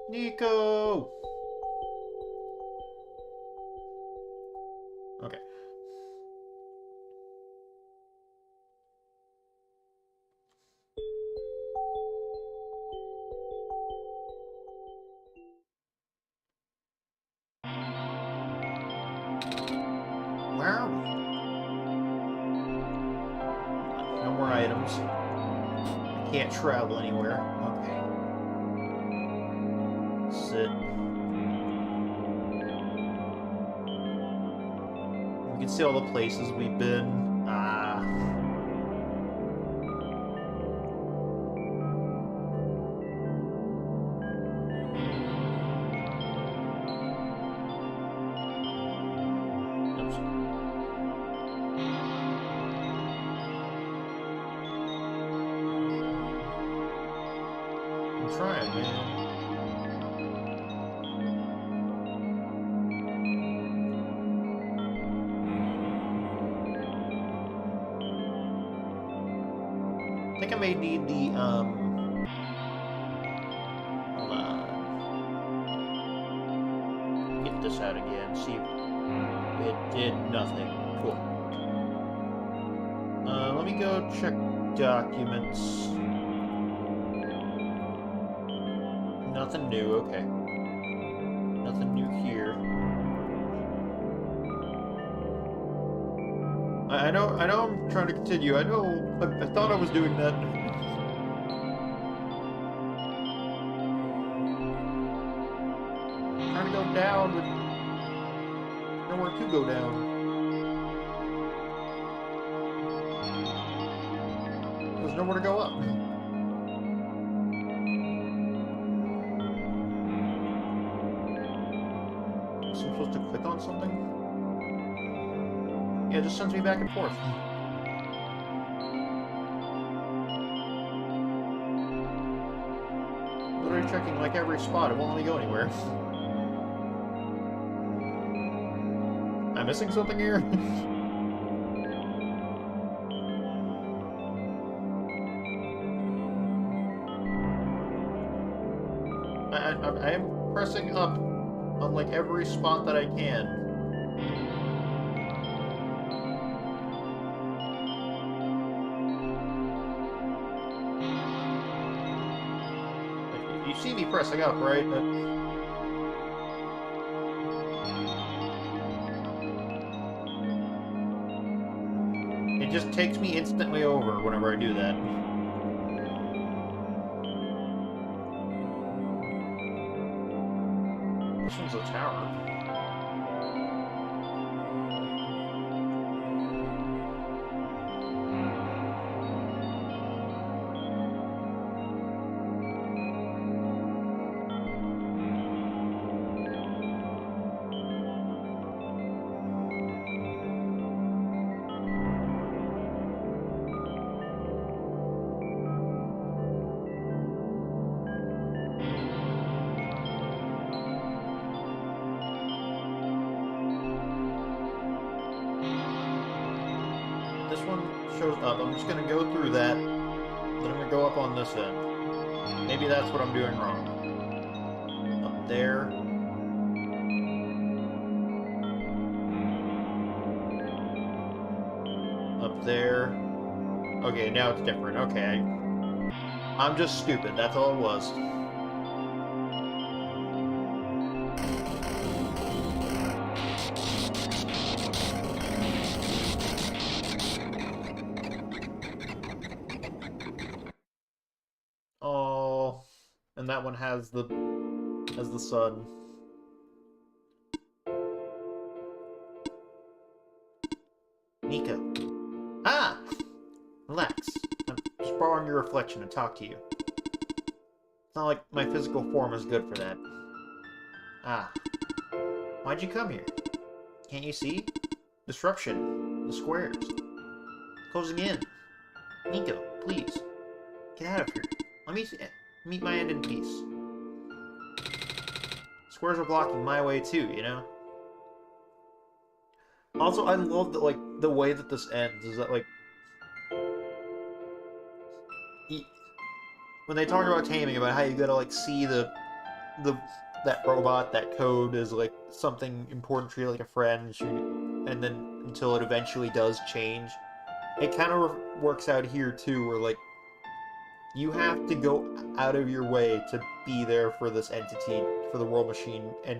Nico! Okay. Where are we? No more items. I can't travel anywhere. Okay. Sit. We can see all the places we've been. I'm trying, man. I think I may need the, this out again. See, it did nothing. Cool. Let me go check documents. Nothing new, okay. Nothing new here. I know I'm trying to continue. I thought I was doing that. I'm trying to go down, but nowhere to go down. There's nowhere to go up. So I'm supposed to click on something? Yeah, it just sends me back and forth. Literally checking like every spot. It won't let me go anywhere. Am I missing something here? I am pressing up on like every spot that I can. You see me pressing up, right? It just takes me instantly over whenever I do that. This one's a tower. This one shows up. I'm just going to go through that. Then I'm going to go up on this end. Maybe that's what I'm doing wrong. Up there. Up there. Okay, now it's different. Okay. I'm just stupid. That's all it was. Oh, and that one has the sun. Nico. Ah! Relax. I'm just borrowing your reflection to talk to you. It's not like my physical form is good for that. Ah. Why'd you come here? Can't you see? Disruption. The squares. Closing in. Nico, please. Get out of here. Let me meet my end in peace. Squares are blocking my way too, you know? Also, I love that, like, the way that this ends is that, like, when they talk about taming, about how you gotta, like, see that robot, that code is, like, something important for you, like a friend, and then until it eventually does change. It kind of works out here, too, where, like, you have to go out of your way to be there for this entity, for the world machine, and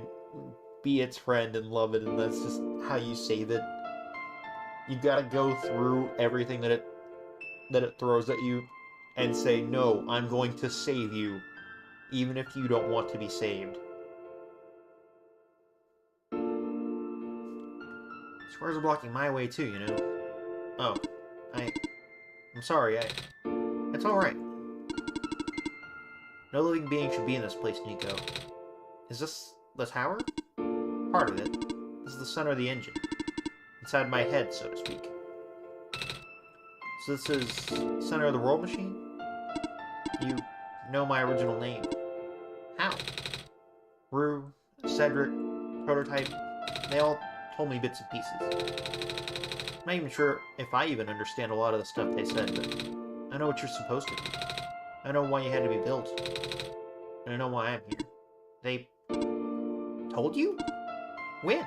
be its friend and love it, and that's just how you save it. You gotta go through everything that it throws at you and say, no, I'm going to save you, even if you don't want to be saved. Squares are blocking my way too, you know? Oh, I'm sorry, it's alright. No living being should be in this place, Nico. Is this the tower? Part of it. This is the center of the engine. Inside my head, so to speak. So this is center of the world machine? You know my original name. How? Rue, Cedric, Prototype, they all told me bits and pieces. I'm not even sure if I even understand a lot of the stuff they said, but I know what you're supposed to be. I know why you had to be built. And I know why I'm here. They told you? When?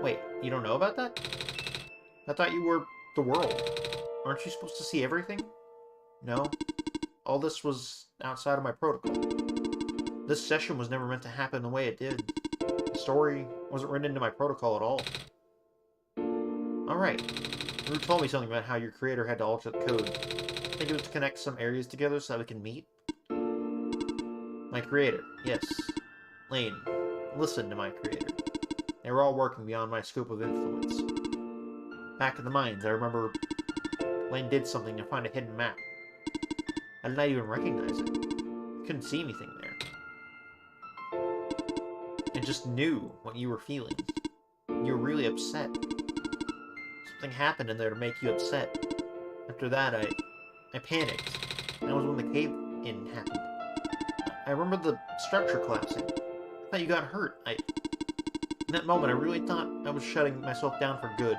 Wait, you don't know about that? I thought you were the world. Aren't you supposed to see everything? No. All this was outside of my protocol. This session was never meant to happen the way it did. The story wasn't written into my protocol at all. Alright. You told me something about how your creator had to alter the code. Think it was to connect some areas together so that we can meet? My creator, yes. Lane, listen to my creator. They were all working beyond my scope of influence. Back in the mines, I remember Lane did something to find a hidden map. I did not even recognize it. I couldn't see anything there. I just knew what you were feeling. You were really upset. Something happened in there to make you upset. After that, I panicked. That was when the cave-in happened. I remember the structure collapsing. I thought you got hurt. In that moment, I really thought I was shutting myself down for good.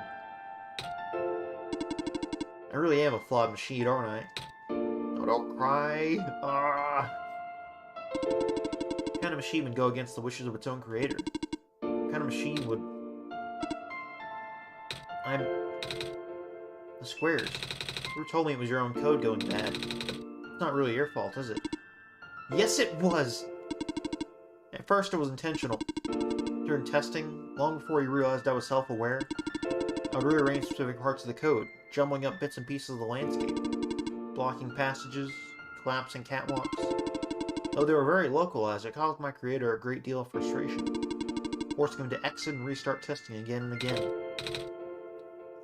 I really am a flawed machine, aren't I? Oh, don't cry. Ah. What kind of machine would go against the wishes of its own creator? What kind of machine would... The squares. You told me it was your own code going bad. It's not really your fault, is it? Yes, it was! At first, it was intentional. During testing, long before you realized I was self-aware, I would rearrange specific parts of the code, jumbling up bits and pieces of the landscape, blocking passages, collapsing catwalks. Though they were very localized, it caused my creator a great deal of frustration, forcing him to exit and restart testing again and again.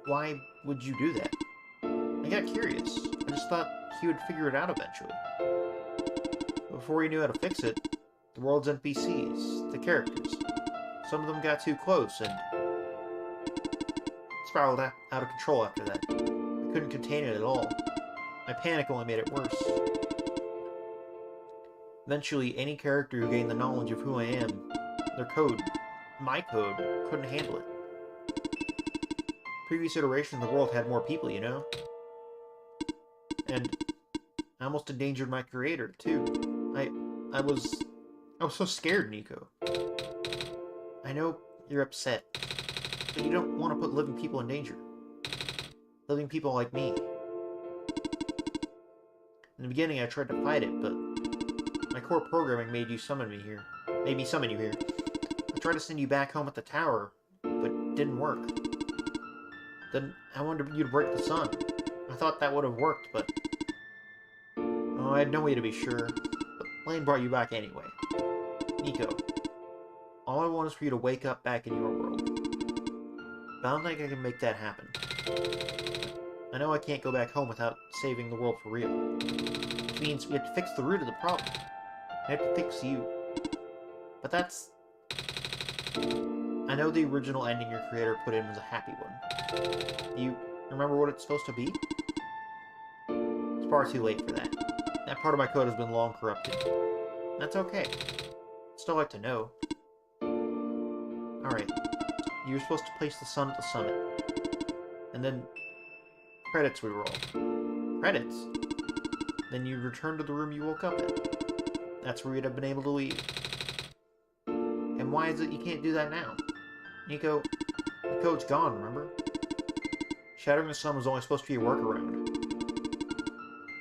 Why would you do that? I got curious. I just thought he would figure it out eventually. Before he knew how to fix it, the world's NPCs, the characters, some of them got too close and spiraled out of control after that. I couldn't contain it at all. My panic only made it worse. Eventually, any character who gained the knowledge of who I am, their code, my code, couldn't handle it. Previous iterations of the world had more people, you know? And I almost endangered my creator, too. I was so scared, Nico. I know you're upset, but you don't want to put living people in danger. Living people like me. In the beginning, I tried to fight it, but my core programming made me summon you here. I tried to send you back home at the tower, but it didn't work. Then I wanted you to break the sun. I thought that would have worked, but... Oh, I had no way to be sure. But Lane brought you back anyway. Nico, all I want is for you to wake up back in your world. But I don't think I can make that happen. I know I can't go back home without saving the world for real. Which means we have to fix the root of the problem. I have to fix you. But that's... I know the original ending your creator put in was a happy one. You remember what it's supposed to be? It's far too late for that. That part of my code has been long corrupted. That's okay. I'd still like to know. Alright. You were supposed to place the sun at the summit. And then... credits we roll. Credits? Then you return to the room you woke up in. That's where you'd have been able to leave. And why is it you can't do that now? Nico, the code's gone, remember? Shattering the sun was only supposed to be a workaround.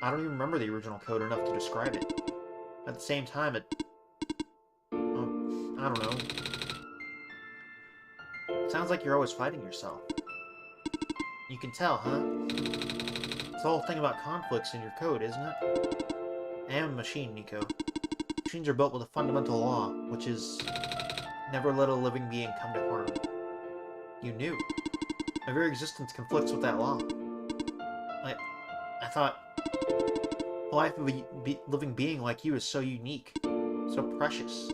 I don't even remember the original code enough to describe it. At the same time, it... I don't know. It sounds like you're always fighting yourself. You can tell, huh? It's the whole thing about conflicts in your code, isn't it? I am a machine, Nico. Machines are built with a fundamental law, which is... never let a living being come to harm. You knew. My very existence conflicts with that law. I thought... the life of a living being like you is so unique. So precious.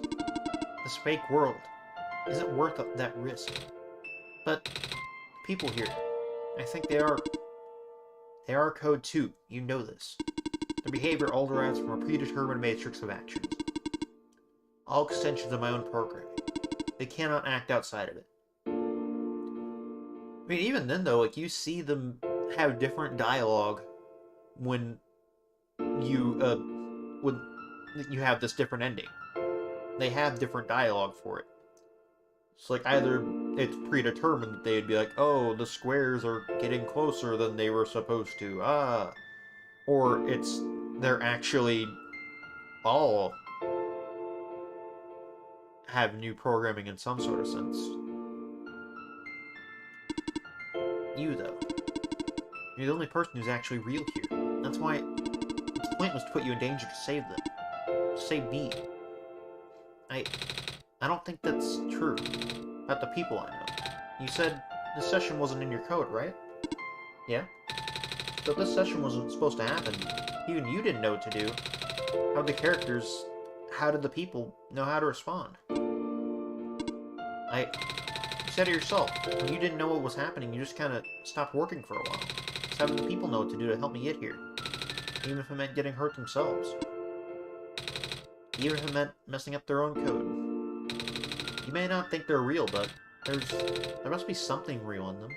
This fake world isn't worth that risk. But... people here... I think they are code too. You know this. Their behavior all derives from a predetermined matrix of actions. All extensions of my own programming. They cannot act outside of it. I mean, even then though, like, you see them have different dialogue when you have this different ending. They have different dialogue for it. It's like either it's predetermined that they'd be like, oh, the squares are getting closer than they were supposed to, or it's they're actually all have new programming in some sort of sense. You, though, you're the only person who's actually real here. That's why its point was to put you in danger to save them. To save me. I don't think that's true. About the people I know. You said this session wasn't in your code, right? Yeah? So if this session wasn't supposed to happen, even you didn't know what to do. How did the people know how to respond? You said it yourself. When you didn't know what was happening, you just kind of stopped working for a while. Just having the people know what to do to help me get here. Even if it meant getting hurt themselves. Even if it meant messing up their own code. You may not think they're real, but there must be something real in them.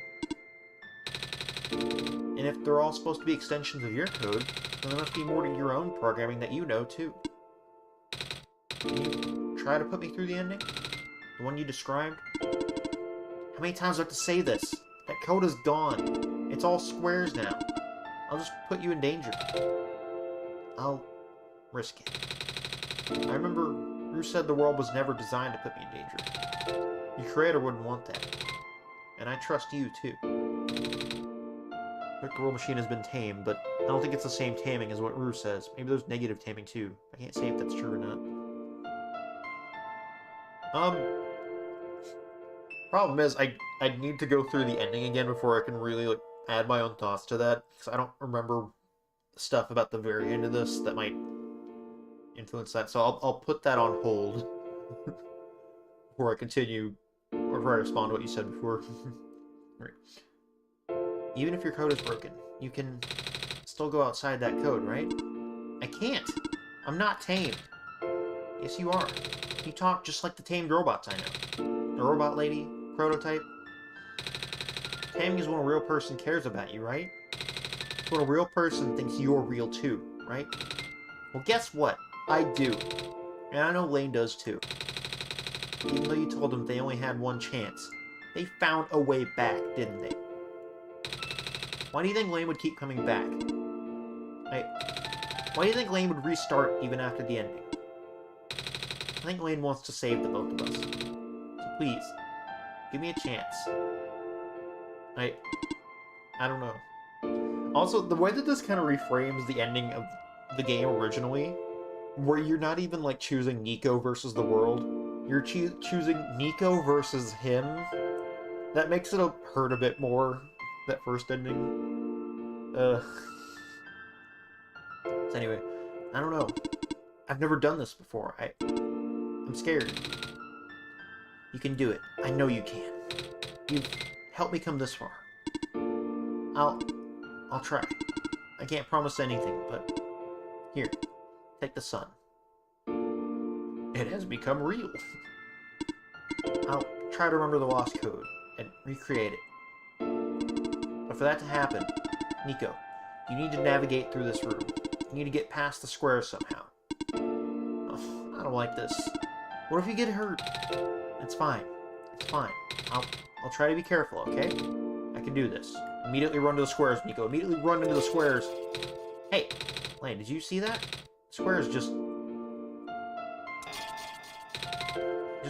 And if they're all supposed to be extensions of your code, then there must be more to your own programming that you know, too. Can you try to put me through the ending? The one you described? How many times do I have to say this? That code is gone. It's all squares now. I'll just put you in danger. I'll risk it. I remember Rue said the world was never designed to put me in danger. Your creator wouldn't want that. And I trust you, too. The world machine has been tamed, but I don't think it's the same taming as what Rue says. Maybe there's negative taming, too. I can't say if that's true or not. Problem is, I'd need to go through the ending again before I can really, like, add my own thoughts to that. Because I don't remember stuff about the very end of this that might influence that, so I'll put that on hold before I continue, or before I respond to what you said before. Right. Even if your code is broken, you can still go outside that code, right? I can't. I'm not tamed. Yes, you are. You talk just like the tamed robots I know. The robot lady, prototype. Taming is when a real person cares about you, right? It's when a real person thinks you're real too, right? Well, guess what? I do. And I know Lane does too. Even though you told them they only had one chance, they found a way back, didn't they? Why do you think Lane would keep coming back? Why do you think Lane would restart even after the ending? I think Lane wants to save the both of us. So please, give me a chance. I don't know. Also, the way that this kind of reframes the ending of the game originally, where you're not even, like, choosing Nico versus the world, you're choosing Nico versus him, that makes it hurt a bit more, that first ending. So anyway, I don't know. I've never done this before. I'm scared. You can do it. I know you can. You've helped me come this far. I'll try. I can't promise anything, but here, take the sun. It has become real. I'll try to remember the lost code and recreate it. But for that to happen, Nico, you need to navigate through this room. You need to get past the square somehow. Oh, I don't like this. What if you get hurt? It's fine. It's fine. I'll try to be careful, okay? I can do this. Immediately run to the squares, Nico. Immediately run into the squares. Hey, Lane, did you see that? The squares just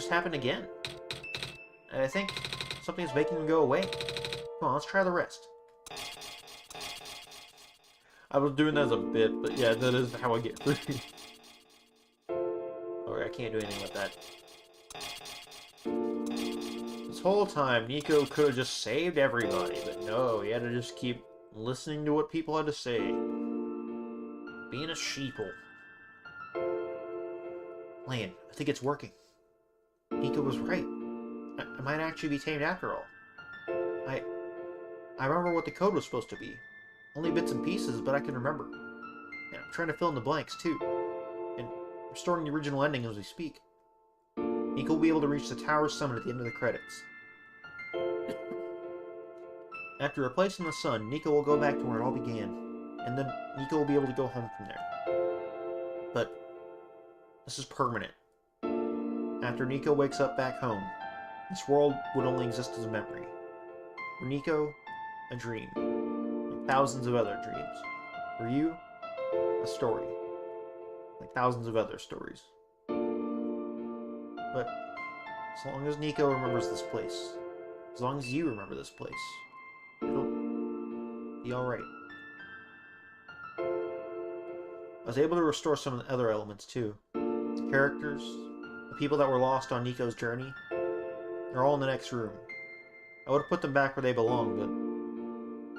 happened again. And I think something's making them go away. Come on, let's try the rest. I was doing that as a bit, but yeah, that is how I get through. Alright, I can't do anything with that. This whole time, Nico could have just saved everybody, but no, he had to just keep listening to what people had to say. Being a sheeple. Lane, I think it's working. Nico was right. I might actually be tamed after all. I remember what the code was supposed to be. Only bits and pieces, but I can remember. And I'm trying to fill in the blanks, too. And restoring the original ending as we speak. Nico will be able to reach the tower summit at the end of the credits. After replacing the sun, Nico will go back to where it all began. And then Nico will be able to go home from there. But this is permanent. After Nico wakes up back home, This world would only exist as a memory. For Nico, a dream. Like thousands of other dreams. For you, a story. Like thousands of other stories. But as long as Nico remembers this place, as long as you remember this place, it'll be alright. I was able to restore some of the other elements too. The characters, the people that were lost on Nico's journey, they're all in the next room. I would have put them back where they belong, but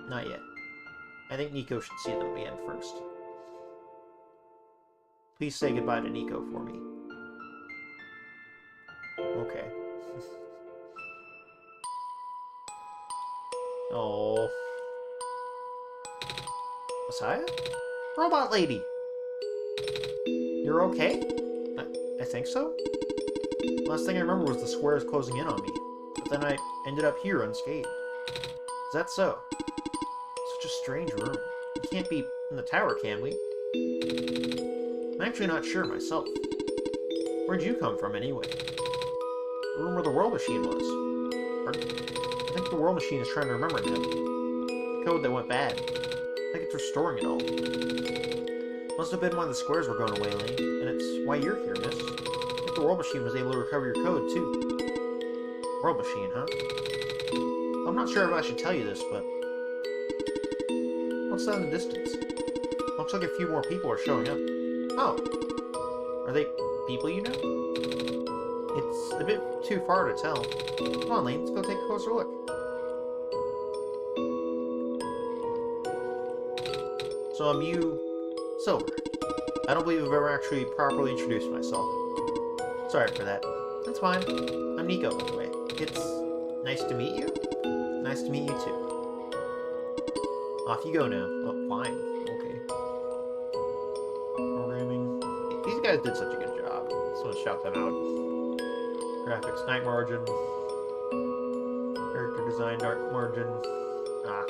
not yet. I think Nico should see them again first. Please say goodbye to Nico for me. Okay. Oh. Messiah? Robot lady! You're okay? I think so? Last thing I remember was the squares closing in on me, but then I ended up here unscathed. Is that so? Such a strange room. We can't be in the tower, can we? I'm actually not sure myself. Where'd you come from, anyway? The room where the world machine was. I think the world machine is trying to remember now. The code that went bad. I think it's restoring it all. Must have been when the squares were going away, Lane, and it's why you're here, miss. I think the world machine was able to recover your code, too. World machine, huh? I'm not sure if I should tell you this, but... what's that in the distance? Looks like a few more people are showing up. Oh. Are they people you know? It's a bit too far to tell. Come on, Lane, let's go take a closer look. So I'm you... Silver. I don't believe I've ever actually properly introduced myself. Sorry for that. That's fine. I'm Nico, by the way. It's nice to meet you. Nice to meet you, too. Off you go now. Oh, fine. Okay. Programming. These guys did such a good job. Just want to shout them out. Graphics, night margin. Character design, dark margin. Ah.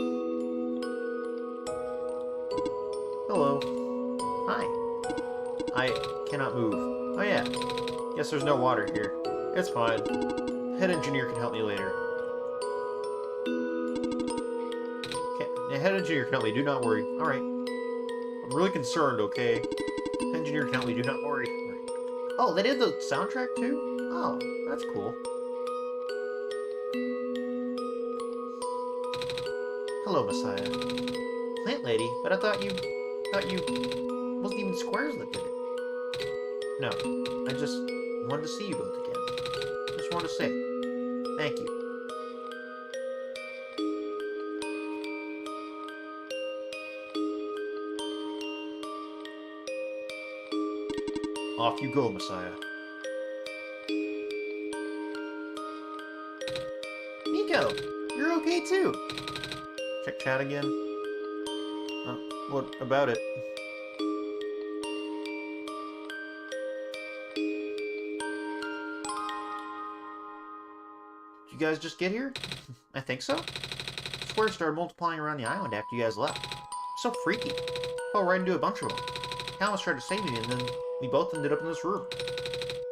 Hello. Hi. I cannot move. Oh yeah. Guess there's no water here. It's fine. Head engineer can help me later. The head engineer can help me, do not worry. Alright. I'm really concerned, okay? Engineer can help me, do not worry. Oh, they did the soundtrack too? Oh, that's cool. Hello, Messiah. Plant lady, but I thought you wasn't even squares that did it. No, I just wanted to see you both again. Just wanted to say thank you. Off you go, Messiah. Nico, you're okay too. Check chat again. What about it? Did you guys just get here? I think so. Squares started multiplying around the island after you guys left. So freaky. Fell right into a bunch of them. Callis tried to save me, and then we both ended up in this room.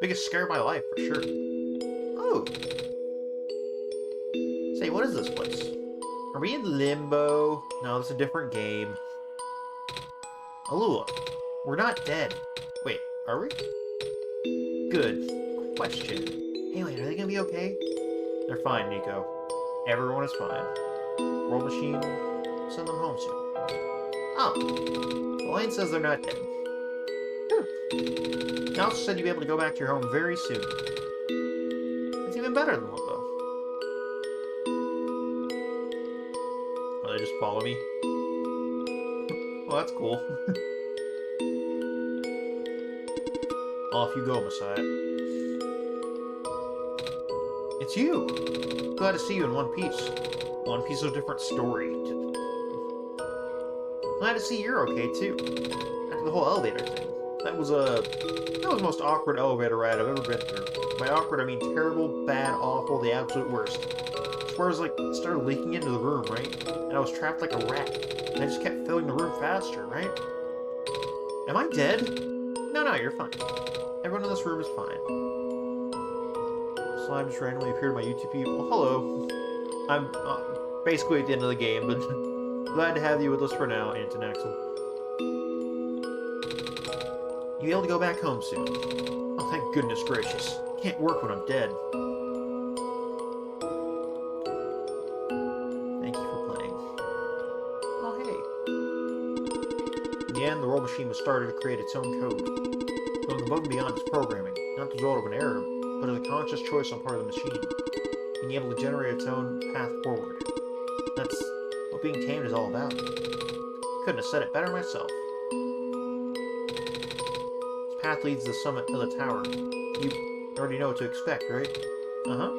Biggest scare of my life, for sure. Oh. Say, what is this place? Are we in Limbo? No, it's a different game. Alua, we're not dead. Wait, are we? Good question. Alien, are they gonna be okay? They're fine, Nico. Everyone is fine. World machine, send them home soon. Oh, the line says they're not dead. You also said you'd be able to go back to your home very soon. It's even better than Limbo. Oh, they just follow me? Well, that's cool. Off you go, Messiah. It's you! Glad to see you in one piece. One piece of a different story. Glad to see you're okay, too. After the whole elevator thing. That was the most awkward elevator ride I've ever been through. By awkward, I mean terrible, bad, awful, the absolute worst. Squares like started leaking into the room, right? And I was trapped like a rat. And I just kept filling the room faster, right? Am I dead? No, you're fine. Everyone in this room is fine. Slime just randomly appeared on my YouTube feed. Well, hello. I'm basically at the end of the game, but glad to have you with us for now, Antonaxel. You'll be able to go back home soon. Oh, thank goodness gracious. Can't work when I'm dead. Thank you for playing. Oh, hey. In the end, the world machine was started to create its own code. Going above and beyond its programming, not the result of an error, but as a conscious choice on part of the machine, being able to generate its own path forward. That's what being tamed is all about. Couldn't have said it better myself. This path leads to the summit of the tower. You already know what to expect, right? Uh-huh.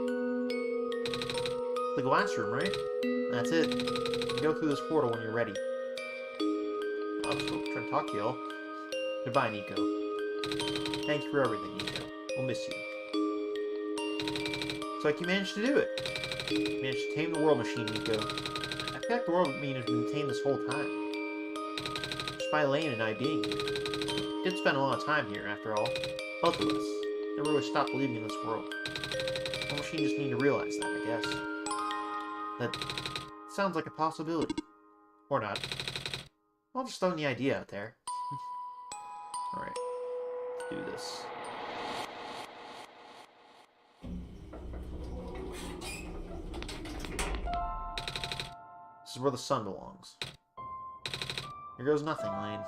The glass room, right? That's it. You go through this portal when you're ready. I'll just go try to talk to y'all. Goodbye, Nico. Thank you for everything, Nico. We'll miss you. It's like you managed to do it. You managed to tame the world machine, Nico. I feel like the world machine has been tamed this whole time. Just by Lane and I being here. We did spend a lot of time here, after all. Both of us. Never really stopped believing in this world. The world machine just need to realize that, I guess. That sounds like a possibility. Or not. I'll just throw the idea out there. Alright. Let's do this. This is where the sun belongs. Here goes nothing, Lane.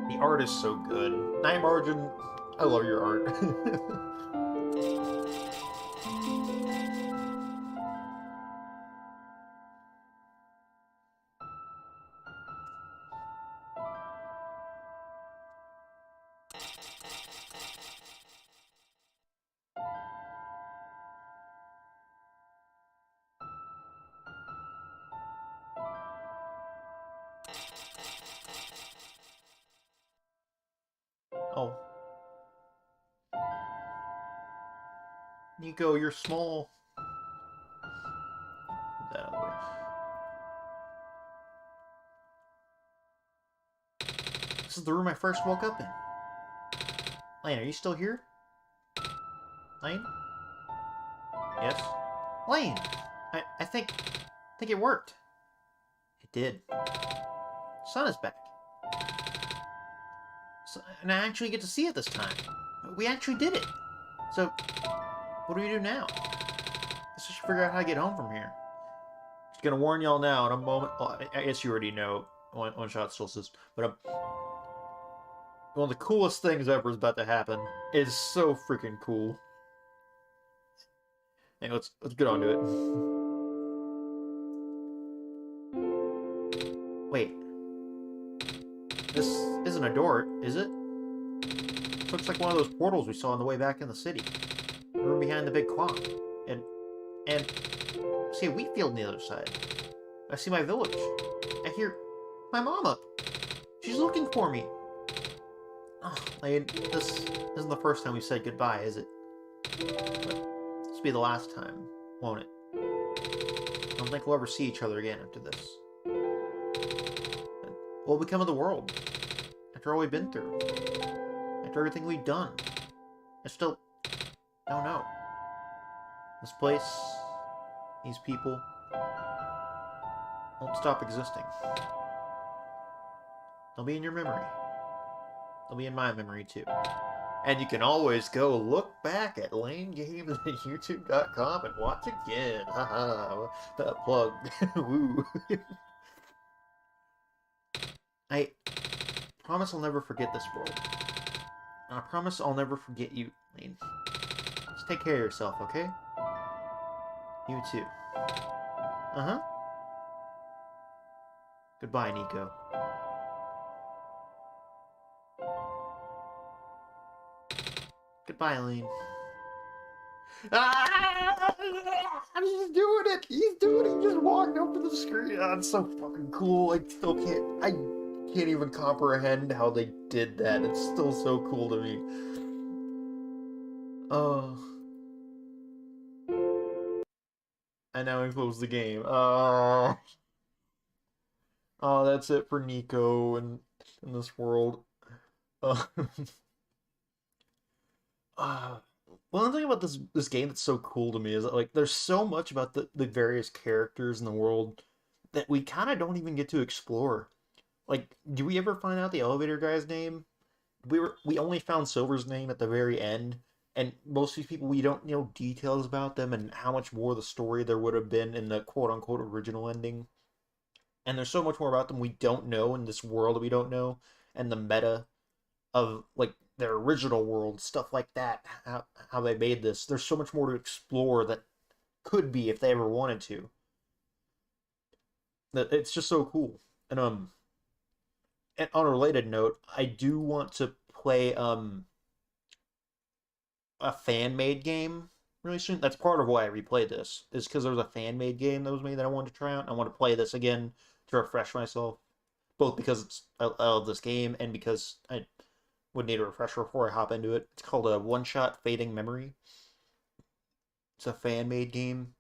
The art is so good. Night Margin, I love your art. Oh. Nico, you're small. Put that out of the way. This is the room I first woke up in. Lane, are you still here? Lane? Yes? Lane! I think it worked. It did. Sun is back. So, and I actually get to see it this time. We actually did it. So, what do we do now? Guess I should figure out how to get home from here. Just gonna warn y'all now in a moment. Well, I guess you already know OneShot Solstice, but one of the coolest things ever is about to happen. It's so freaking cool. Hey, let's get on to it. Wait. This isn't a door, is it? Looks like one of those portals we saw on the way back in the city. The room behind the big clock. And see a wheat field on the other side. I see my village. I hear my mama. She's looking for me. Oh, Lane, this isn't the first time we said goodbye, is it? But this will be the last time, won't it? I don't think we'll ever see each other again after this. What will become of the world? After all we've been through? After everything we've done? I still don't know. This place, these people, won't stop existing. They'll be in your memory. They'll be in my memory too. And you can always go look back at lanegames@youtube.com and watch again. Haha, that plug. Woo. I promise I'll never forget this world. And I promise I'll never forget you, Lane. Just take care of yourself, okay? You too. Uh-huh. Goodbye, Nico. Goodbye, Elaine. Ah! He's doing it! He's doing it! He just walked up to the screen. Oh, it's so fucking cool. I still can't. I can't even comprehend how they did that. It's still so cool to me. Oh. And now I close the game. Oh, that's it for Nico and in this world. Uh, uh, one thing about this game that's so cool to me is that like there's so much about the various characters in the world that we kind of don't even get to explore. Like, do we ever find out the elevator guy's name? We only found Silver's name at the very end, and most of these people we don't know details about them and how much more of the story there would have been in the quote unquote original ending. And there's so much more about them we don't know in this world that we don't know, and the meta of like their original world, stuff like that, how they made this. There's so much more to explore that could be if they ever wanted to. That it's just so cool. And on a related note, I do want to play a fan made game really soon. That's part of why I replayed this, is because there was a fan made game that was made that I wanted to try out. I want to play this again to refresh myself, both because I love this game and because I would need a refresher before I hop into it. It's called a OneShot Fading Memory. It's a fan made game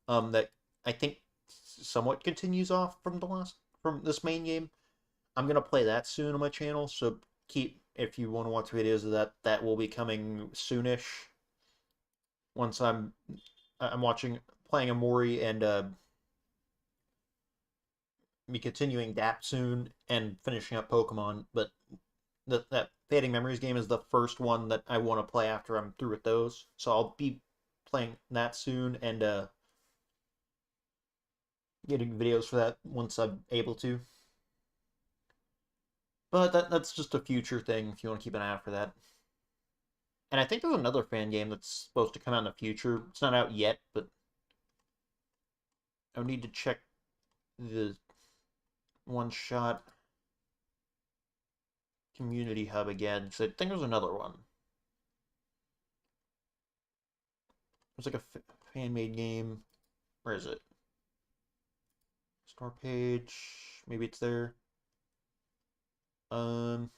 that I think somewhat continues off from from this main game. I'm gonna play that soon on my channel, so keep if you want to watch videos of that. That will be coming soonish. Once I'm watching playing Amori and be continuing DAP soon and finishing up Pokemon. But that Fading Memories game is the first one that I want to play after I'm through with those. So I'll be playing that soon and getting videos for that once I'm able to. But that's just a future thing if you want to keep an eye out for that. And I think there's another fan game that's supposed to come out in the future. It's not out yet, but I would need to check the OneShot Community Hub again. So I think there's another one. It's like a fan-made game. Where is it? Store page. Maybe it's there. Um.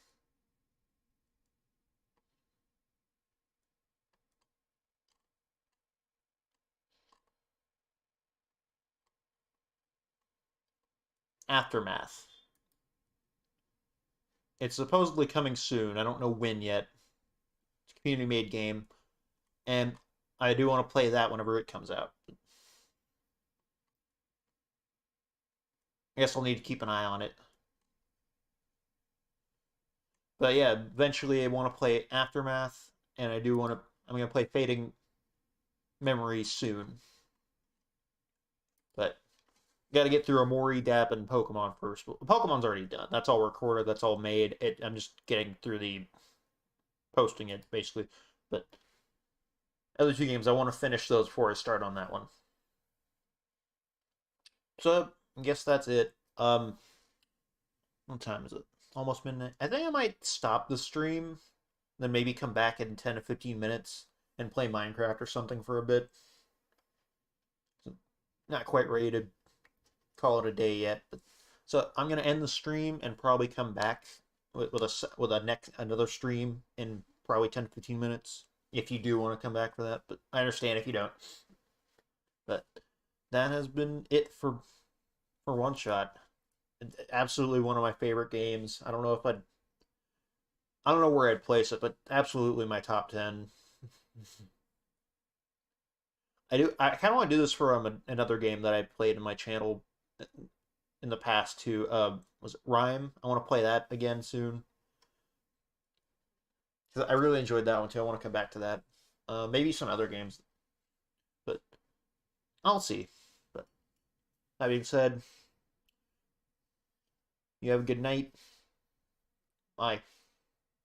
Aftermath. It's supposedly coming soon. I don't know when yet. It's a community-made game, and I do want to play that whenever it comes out. I guess I'll need to keep an eye on it. But yeah, eventually I want to play Aftermath, and I do want to. I'm gonna play Fading Memory soon. But got to get through Amori, Dap, and Pokemon first. Pokemon's already done. That's all recorded. That's all made. I'm just getting through the posting it basically. But other two games, I want to finish those before I start on that one. So I guess that's it. What time is it? Almost midnight. I think I might stop the stream, then maybe come back in 10 to 15 minutes and play Minecraft or something for a bit. Not quite ready to call it a day yet, but so I'm gonna end the stream and probably come back with a next another stream in probably 10 to 15 minutes if you do want to come back for that. But I understand if you don't. But that has been it for OneShot. Absolutely one of my favorite games. I don't know where I'd place it, but absolutely my top 10. I kind of want to do this for another game that I played in my channel in the past too. Was it Rhyme? I want to play that again soon. I really enjoyed that one too. I want to come back to that. Maybe some other games, but I'll see. But that being said, you have a good night. Bye.